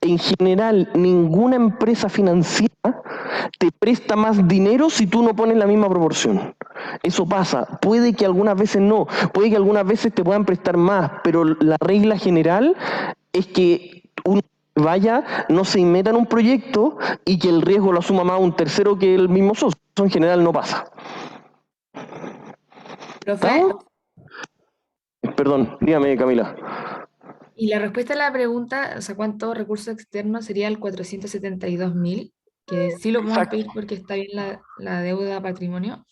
En general, ninguna empresa financiera te presta más dinero si tú no pones la misma proporción. Eso pasa. Puede que algunas veces no, puede que algunas veces te puedan prestar más, pero la regla general es que uno vaya, no se meta en un proyecto y que el riesgo lo asuma más un tercero que el mismo socio. Eso en general no pasa. Profe, ¿Estamos? Perdón, dígame, Camila. y la respuesta a la pregunta, o sea, ¿cuántos recursos externos sería el 472.000? Que sí lo podemos pedir porque está bien la deuda patrimonio.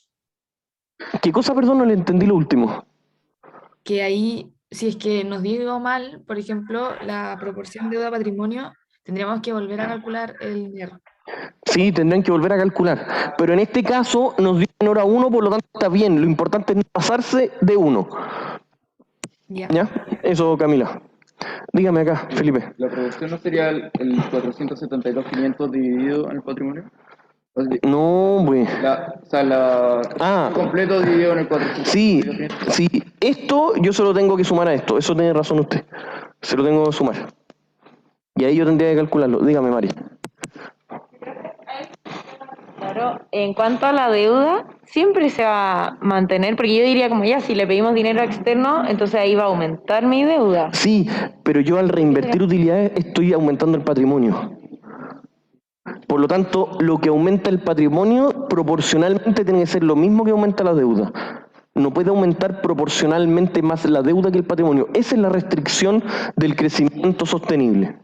¿Qué cosa, perdón? No le entendí lo último. Que ahí, si es que nos dio mal, por ejemplo, la proporción deuda-patrimonio, tendríamos que volver a calcular el NER. Sí, tendrán que volver a calcular. Pero en este caso nos dio menor a 1, por lo tanto está bien. Lo importante es no pasarse de 1. Ya. ¿Ya? Eso, Camila. Dígame acá, Felipe. ¿La proporción no sería el 472.500 dividido en el patrimonio? No, güey. Completo dividido en el 472.500. Sí. Esto yo se lo tengo que sumar a esto. Eso tiene razón usted. Se lo tengo que sumar. Y ahí yo tendría que calcularlo. Dígame, Mari. Claro, en cuanto a la deuda, siempre se va a mantener, porque yo diría como ya, si le pedimos dinero externo, entonces ahí va a aumentar mi deuda. Sí, pero yo al reinvertir utilidades estoy aumentando el patrimonio. Por lo tanto, lo que aumenta el patrimonio proporcionalmente tiene que ser lo mismo que aumenta la deuda. No puede aumentar proporcionalmente más la deuda que el patrimonio. Esa es la restricción del crecimiento sostenible.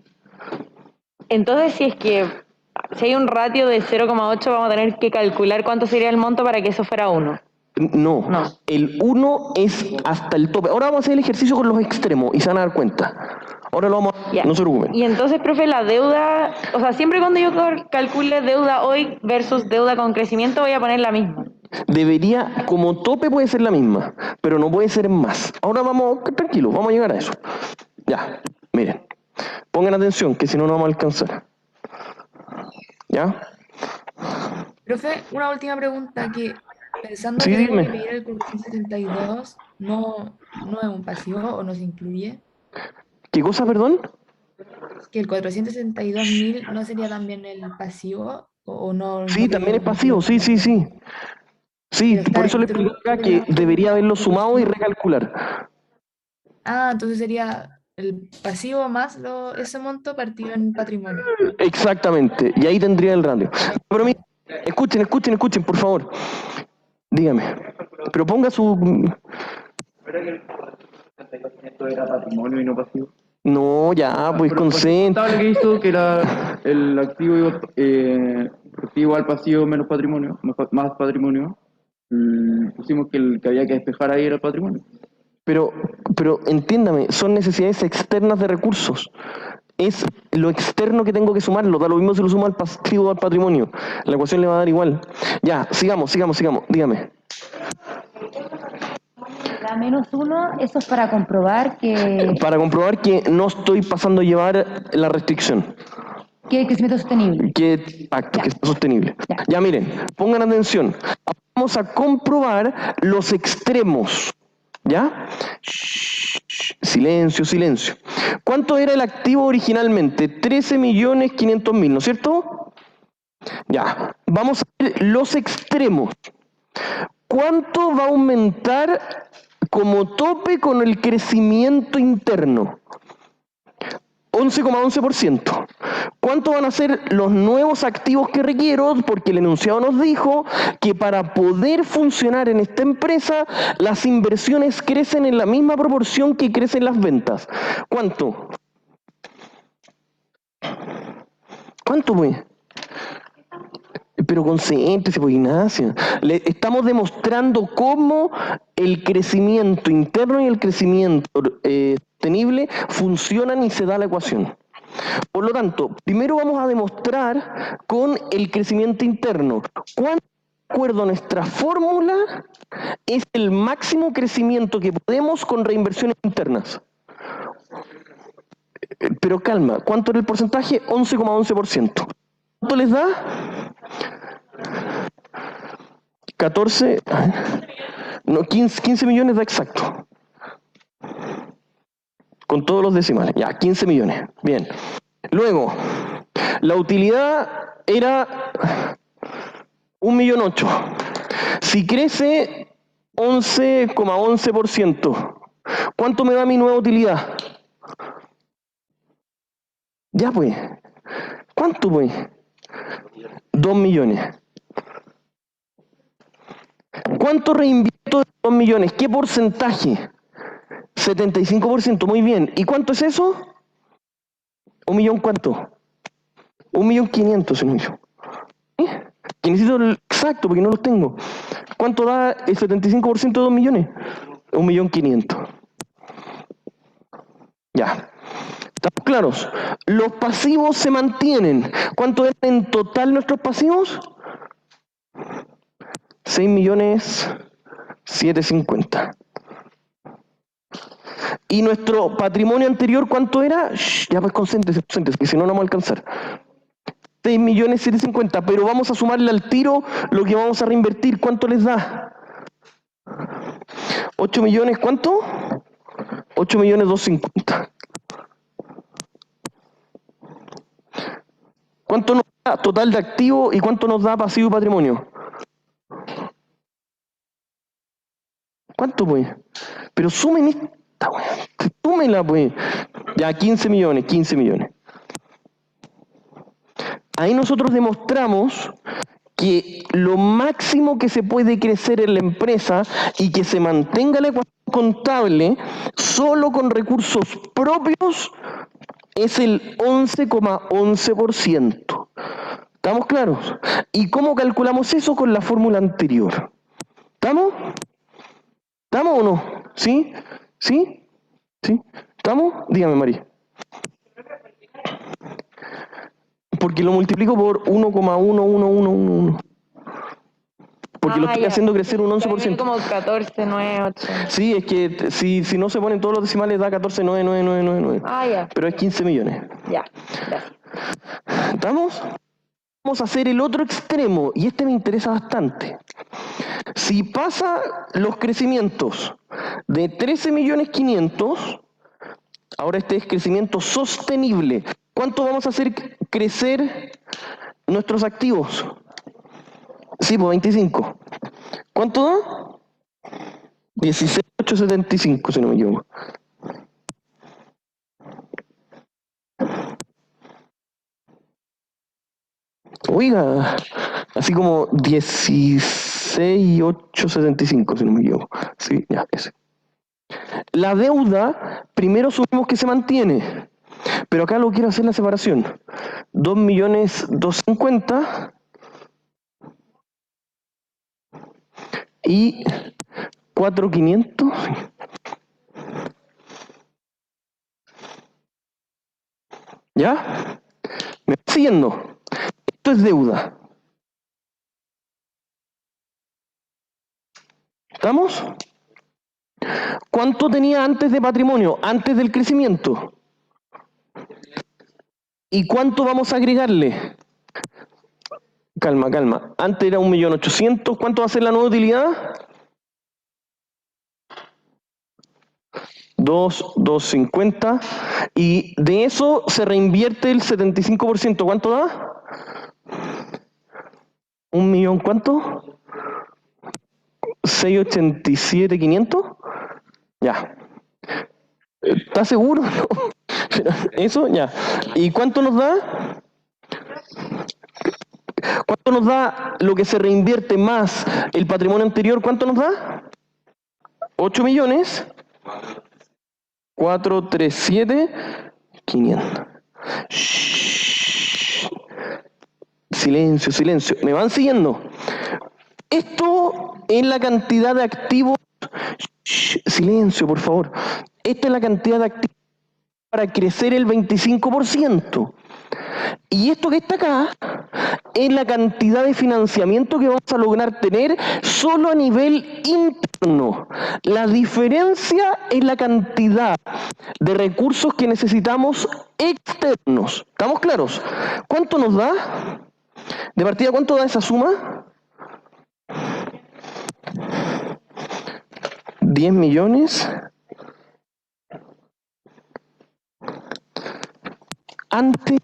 Entonces, si hay un ratio de 0,8, vamos a tener que calcular cuánto sería el monto para que eso fuera 1. No, el 1 es hasta el tope. Ahora vamos a hacer el ejercicio con los extremos y se van a dar cuenta. Ahora lo vamos a... No se preocupen. Y entonces, profe, la deuda, o sea, siempre cuando yo calcule deuda hoy versus deuda con crecimiento, voy a poner la misma. Debería, como tope puede ser la misma, pero no puede ser más. Ahora vamos, tranquilos, vamos a llegar a eso. Ya, miren. Pongan atención, que si no, no vamos a alcanzar. ¿Ya? Profe, una última pregunta que, pensando Sí, que tengo dime. que pedir el 472, ¿no es un pasivo o no se incluye? ¿Qué cosa, perdón? Que el 472.000 no sería también el pasivo o no. Sí, también es pasivo, sí. Sí, por eso le explico acá que debería haberlo sumado y recalcular. Ah, entonces sería el pasivo más ese monto partido en patrimonio. Exactamente, y ahí tendría el ratio. Pero mira, escuchen, por favor. Dígame. Pero ponga su... ¿Verdad que el 472.500 era patrimonio y no pasivo? No, ya, pues consciente. Lo que hizo que era el activo activo al pasivo menos patrimonio, más patrimonio. Pusimos que el que había que despejar ahí era el patrimonio. Pero entiéndame, son necesidades externas de recursos. Es lo externo que tengo que sumarlo, da lo mismo si lo sumo al pasivo o al patrimonio. La ecuación le va a dar igual. Ya, sigamos, dígame. Da -1, eso es para comprobar Para comprobar que no estoy pasando a llevar la restricción. que el crecimiento es sostenible. Que es sostenible. Ya miren, pongan atención. Vamos a comprobar los extremos. ¿Ya? Silencio. ¿Cuánto era el activo originalmente? 13.500.000, ¿no es cierto? Ya, vamos a ver los extremos. ¿Cuánto va a aumentar como tope con el crecimiento interno? 11,11%. ¿Cuánto van a ser los nuevos activos que requiero? Porque el enunciado nos dijo que para poder funcionar en esta empresa, las inversiones crecen en la misma proporción que crecen las ventas. ¿Cuánto? ¿Cuánto, pues? Pero concéntrese, pues, Ignacia. Le estamos demostrando cómo el crecimiento interno y el crecimiento sostenible funcionan y se da la ecuación. Por lo tanto, primero vamos a demostrar con el crecimiento interno. ¿Cuánto, de acuerdo a nuestra fórmula, es el máximo crecimiento que podemos con reinversiones internas? Pero calma, ¿cuánto era el porcentaje? 11,11%. ¿Cuánto les da? 14, no, 15 millones da exacto. Con todos los decimales, ya, 15 millones. Bien. Luego, la utilidad era 1.800.000. Si crece 11,11%, ¿cuánto me da mi nueva utilidad? Ya, pues. ¿Cuánto, pues? 2 millones. ¿Cuánto reinvierto de 2 millones? ¿Qué porcentaje? 75%, muy bien. ¿Y cuánto es eso? ¿1 millón cuánto? 1.500.000, señor. Que necesito el exacto porque no los tengo. ¿Cuánto da el 75% de 2 millones? 1.500.000. Ya. ¿Estamos claros? Los pasivos se mantienen. ¿Cuánto eran en total nuestros pasivos? 6.750.000. ¿Y nuestro patrimonio anterior cuánto era? Ya pues concéntrese, que si no, no vamos a alcanzar. 6.750.000, pero vamos a sumarle al tiro lo que vamos a reinvertir. ¿Cuánto les da? 8 millones, ¿cuánto? 8.250.000. ¿Cuánto nos da total de activo y cuánto nos da pasivo y patrimonio? ¿Cuánto, pues? Pero sumen esta, weón. Súmenla, pues. Ya, 15 millones. Ahí nosotros demostramos que lo máximo que se puede crecer en la empresa y que se mantenga la ecuación contable solo con recursos propios es el 11,11%. ¿Estamos claros? ¿Y cómo calculamos eso? Con la fórmula anterior. ¿Estamos? ¿Estamos o no? ¿Sí? ¿Sí? ¿Sí? ¿Estamos? Dígame, María. Porque lo multiplico por 1,11111. Porque lo estoy haciendo crecer un 11%. Como 14, 9, 8. Sí, es que si no se ponen todos los decimales da 14,99999. Ya. Pero es 15 millones. Ya, gracias. ¿Estamos? Vamos a hacer el otro extremo, y este me interesa bastante. Si pasa los crecimientos de 13.500.000, ahora este es crecimiento sostenible. ¿Cuánto vamos a hacer crecer nuestros activos? Sí, pues 25. ¿Cuánto da? 16.875, si no me equivoco. Oiga, así como 16.875, si no me equivoco. Sí, ya, ese. La deuda, primero supimos que se mantiene, pero acá lo quiero hacer la separación. 2.250.000 y 4.500. ¿Ya? ¿Me va siguiendo? Esto es deuda. ¿Estamos? ¿Cuánto tenía antes de patrimonio? Antes del crecimiento. ¿Y cuánto vamos a agregarle? Calma, calma. Antes era 1.800.000. ¿Cuánto va a ser la nueva utilidad? 2.50. Y de eso se reinvierte el 75%. ¿Cuánto da? 1.000.000, ¿cuánto? 687.500. Ya. ¿Estás seguro? Eso, ya. ¿Y cuánto nos da? ¿Cuánto nos da lo que se reinvierte más el patrimonio anterior? ¿Cuánto nos da? 8 millones. 437.500. Silencio, silencio. ¿Me van siguiendo? Esto es la cantidad de activos. Silencio, por favor. Esta es la cantidad de activos para crecer el 25%. Y esto que está acá es la cantidad de financiamiento que vamos a lograr tener solo a nivel interno. La diferencia es la cantidad de recursos que necesitamos externos. ¿Estamos claros? ¿Cuánto nos da? De partida, ¿cuánto da esa suma? 10 millones. Antes,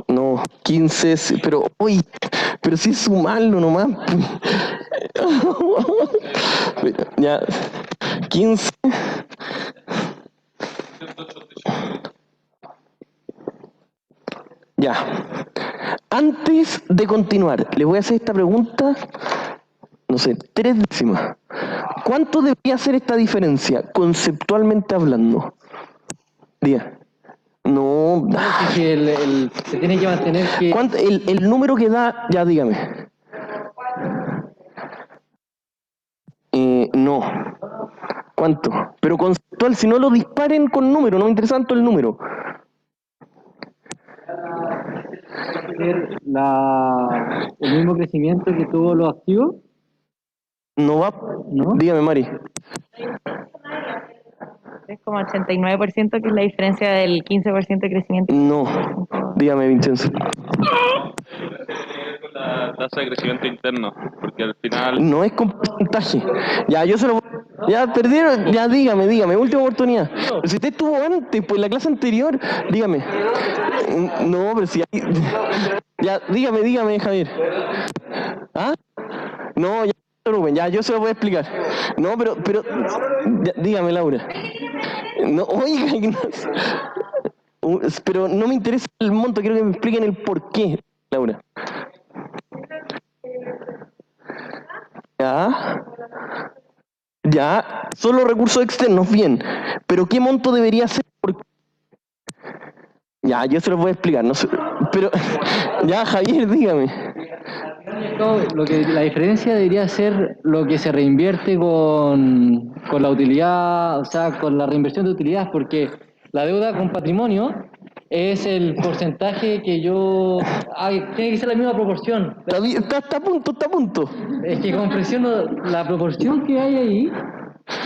no, 15, pero hoy, pero sí sumarlo nomás. Ya, 15. Ya. Antes de continuar, le voy a hacer esta pregunta, no sé, 3 décimas. ¿Cuánto debería ser esta diferencia, conceptualmente hablando? Diga. No. Se tiene que mantener que... El número que da, ya dígame. No. ¿Cuánto? Pero conceptual, si no lo disparen con número, no me interesa tanto el número. El mismo crecimiento que tuvo los activos. No va. ¿No? Dígame, Mari. 3,89%, que es la diferencia del 15% de crecimiento. No. Dígame, Vincenzo. La tasa de crecimiento interno, porque al final... No es con porcentaje. Ya, yo se lo... Ya perdieron, ya dígame, última oportunidad. Pero si usted estuvo antes, pues la clase anterior, dígame. No, pero si hay... Ya, dígame, Javier. ¿Ah? No, ya yo se lo voy a explicar. No, pero ya, dígame, Laura. No, oiga, Ignacio. Pero no me interesa el monto, quiero que me expliquen el por qué, Laura. Ya, solo recursos externos, bien. Pero ¿qué monto debería ser? Ya, yo se lo voy a explicar, no sé. Pero, ya, Javier, dígame. La diferencia debería ser lo que se reinvierte con la utilidad, o sea, con la reinversión de utilidades, porque la deuda con patrimonio es el porcentaje que yo... tiene que ser la misma proporción. Está a punto. Es que con presión, la proporción que hay ahí,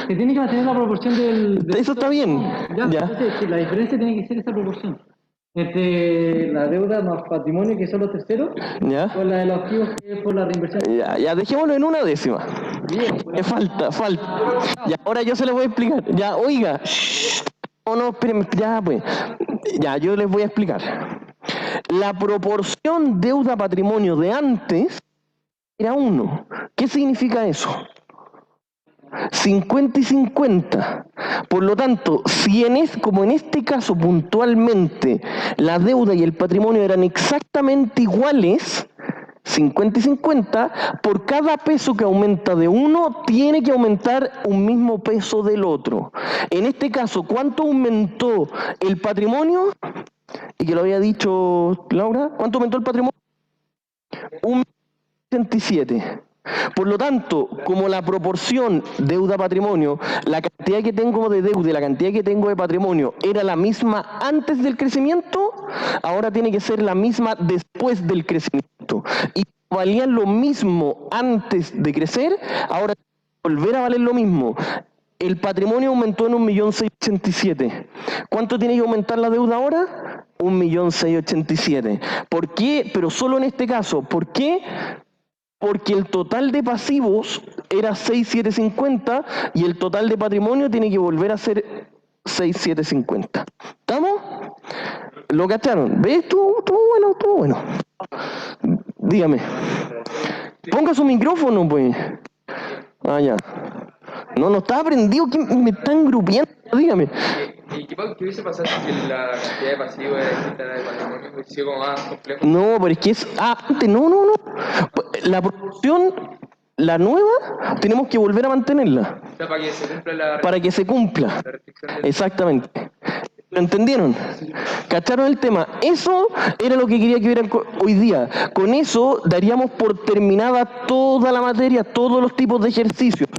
se tiene que mantener la proporción del... Eso está bien. Ya. Entonces, la diferencia tiene que ser esa proporción. Entre la deuda más patrimonio, que son los terceros, ¿ya? Con la de los activos, que es por la reinversión. Ya, dejémoslo en 1 décima. Bien. Me falta. Ya, ahora yo se lo voy a explicar. Ya, oiga. No, espérenme, ya, pues. Ya, yo les voy a explicar. La proporción deuda-patrimonio de antes era 1. ¿Qué significa eso? 50 y 50. Por lo tanto, si como en este caso puntualmente la deuda y el patrimonio eran exactamente iguales, 50 y 50, por cada peso que aumenta de uno, tiene que aumentar un mismo peso del otro. En este caso, ¿cuánto aumentó el patrimonio? Y que lo había dicho Laura, ¿cuánto aumentó el patrimonio? 1.087. Por lo tanto, como la proporción deuda-patrimonio, la cantidad que tengo de deuda y la cantidad que tengo de patrimonio era la misma antes del crecimiento, ahora tiene que ser la misma después del crecimiento. Y valían lo mismo antes de crecer, ahora volver a valer lo mismo. El patrimonio aumentó en 1.687.000. ¿Cuánto tiene que aumentar la deuda ahora? 1.687.000. ¿Por qué? Pero solo en este caso. ¿Por qué? Porque el total de pasivos era 6.750 y el total de patrimonio tiene que volver a ser 6.750. ¿Estamos? ¿Lo cacharon? ¿Ves? Estuvo bueno. Dígame. Ponga su micrófono, pues. Ah, ya. No estaba prendido. ¿Quién me están grupiendo? Dígame. ¿Y qué hubiese pasado si la cantidad de pasivos era distinta a la de patrimonio? ¿Hubiese sido como más complejo? No, pero es que es... antes, no. La proporción, la nueva, tenemos que volver a mantenerla. O sea, para que se cumpla la... Para que se cumpla. La restricción del... Exactamente. ¿Lo entendieron? ¿Cacharon el tema? Eso era lo que quería que vieran hoy día. Con eso daríamos por terminada toda la materia, todos los tipos de ejercicios.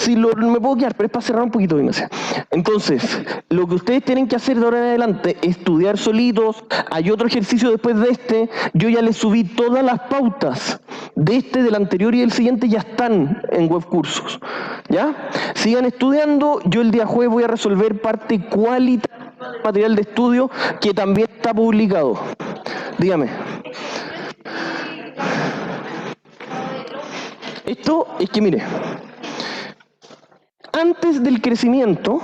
Me puedo quedar, pero es para cerrar un poquito, Ignacia. Entonces, lo que ustedes tienen que hacer de ahora en adelante es estudiar solitos. Hay otro ejercicio después de este. Yo ya les subí todas las pautas de este, del anterior y del siguiente, ya están en webcursos. ¿Ya? Sigan estudiando. Yo el día jueves voy a resolver parte cualitativa del material de estudio que también está publicado. Dígame. Esto es que, mire, antes del crecimiento,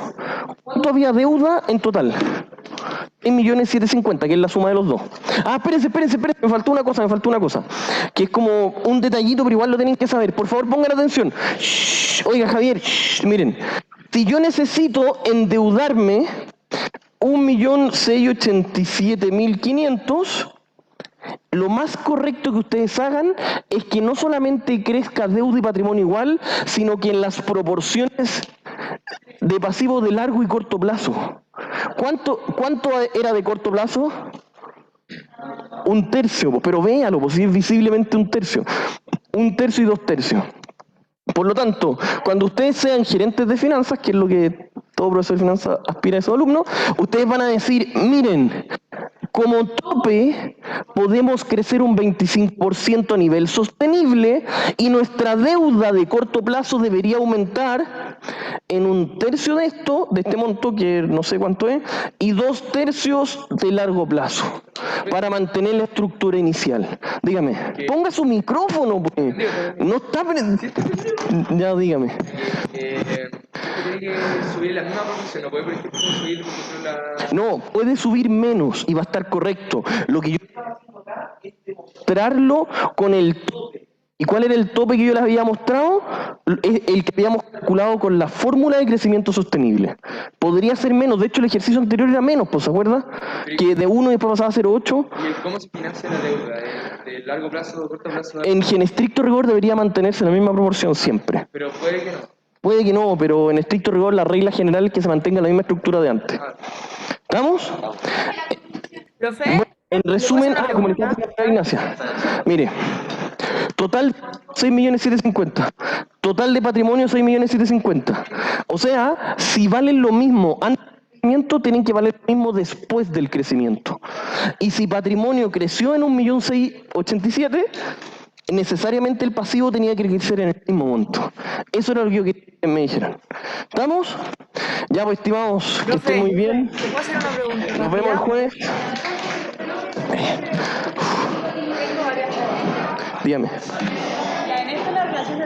¿cuánto había deuda en total? 6.750.000, que es la suma de los dos. Espérense, me faltó una cosa, que es como un detallito, pero igual lo tienen que saber. Por favor, pongan atención. Oiga, Javier, miren, si yo necesito endeudarme 1.687.500, lo más correcto que ustedes hagan es que no solamente crezca deuda y patrimonio igual, sino que en las proporciones de pasivo de largo y corto plazo. ¿Cuánto era de corto plazo? 1/3, pero véalo, pues si es visiblemente 1/3. 1/3 y 2/3. Por lo tanto, cuando ustedes sean gerentes de finanzas, que es lo que todo profesor de finanzas aspira a esos alumnos, ustedes van a decir, miren, como tope podemos crecer un 25% a nivel sostenible y nuestra deuda de corto plazo debería aumentar en 1/3 de esto, de este monto que no sé cuánto es, y 2/3 de largo plazo para mantener la estructura inicial. Dígame, ponga su micrófono, pues. No está... Ya, dígame. Tiene que subir la misma proporción, no puede, por ejemplo, subir No, puede subir menos y va a estar correcto. Lo que yo es demostrarlo con el tope. ¿Y cuál era el tope que yo les había mostrado? El que habíamos calculado con la fórmula de crecimiento sostenible. Podría ser menos, de hecho el ejercicio anterior era menos, ¿pues se acuerda? Que de 1 y después pasaba a 0,8. ¿Y cómo se financia la deuda? ¿De largo plazo o corto plazo? En estricto rigor debería mantenerse en la misma proporción siempre. Pero puede que no. Puede que no, pero en estricto rigor la regla general es que se mantenga la misma estructura de antes. ¿Estamos? Profe, bueno, en resumen, como le Ignacia. Mire, total 6.750.000. Total de patrimonio 6.750.000. O sea, si valen lo mismo antes del crecimiento, tienen que valer lo mismo después del crecimiento. Y si patrimonio creció en 1.687.000, necesariamente el pasivo tenía que crecer en el mismo monto. Eso era lo que yo quería que me dijeran. ¿Estamos? Ya, pues, estimados, que estén muy bien. ¿te puedo hacer una pregunta? Nos vemos el jueves. Dígame. En esto la relación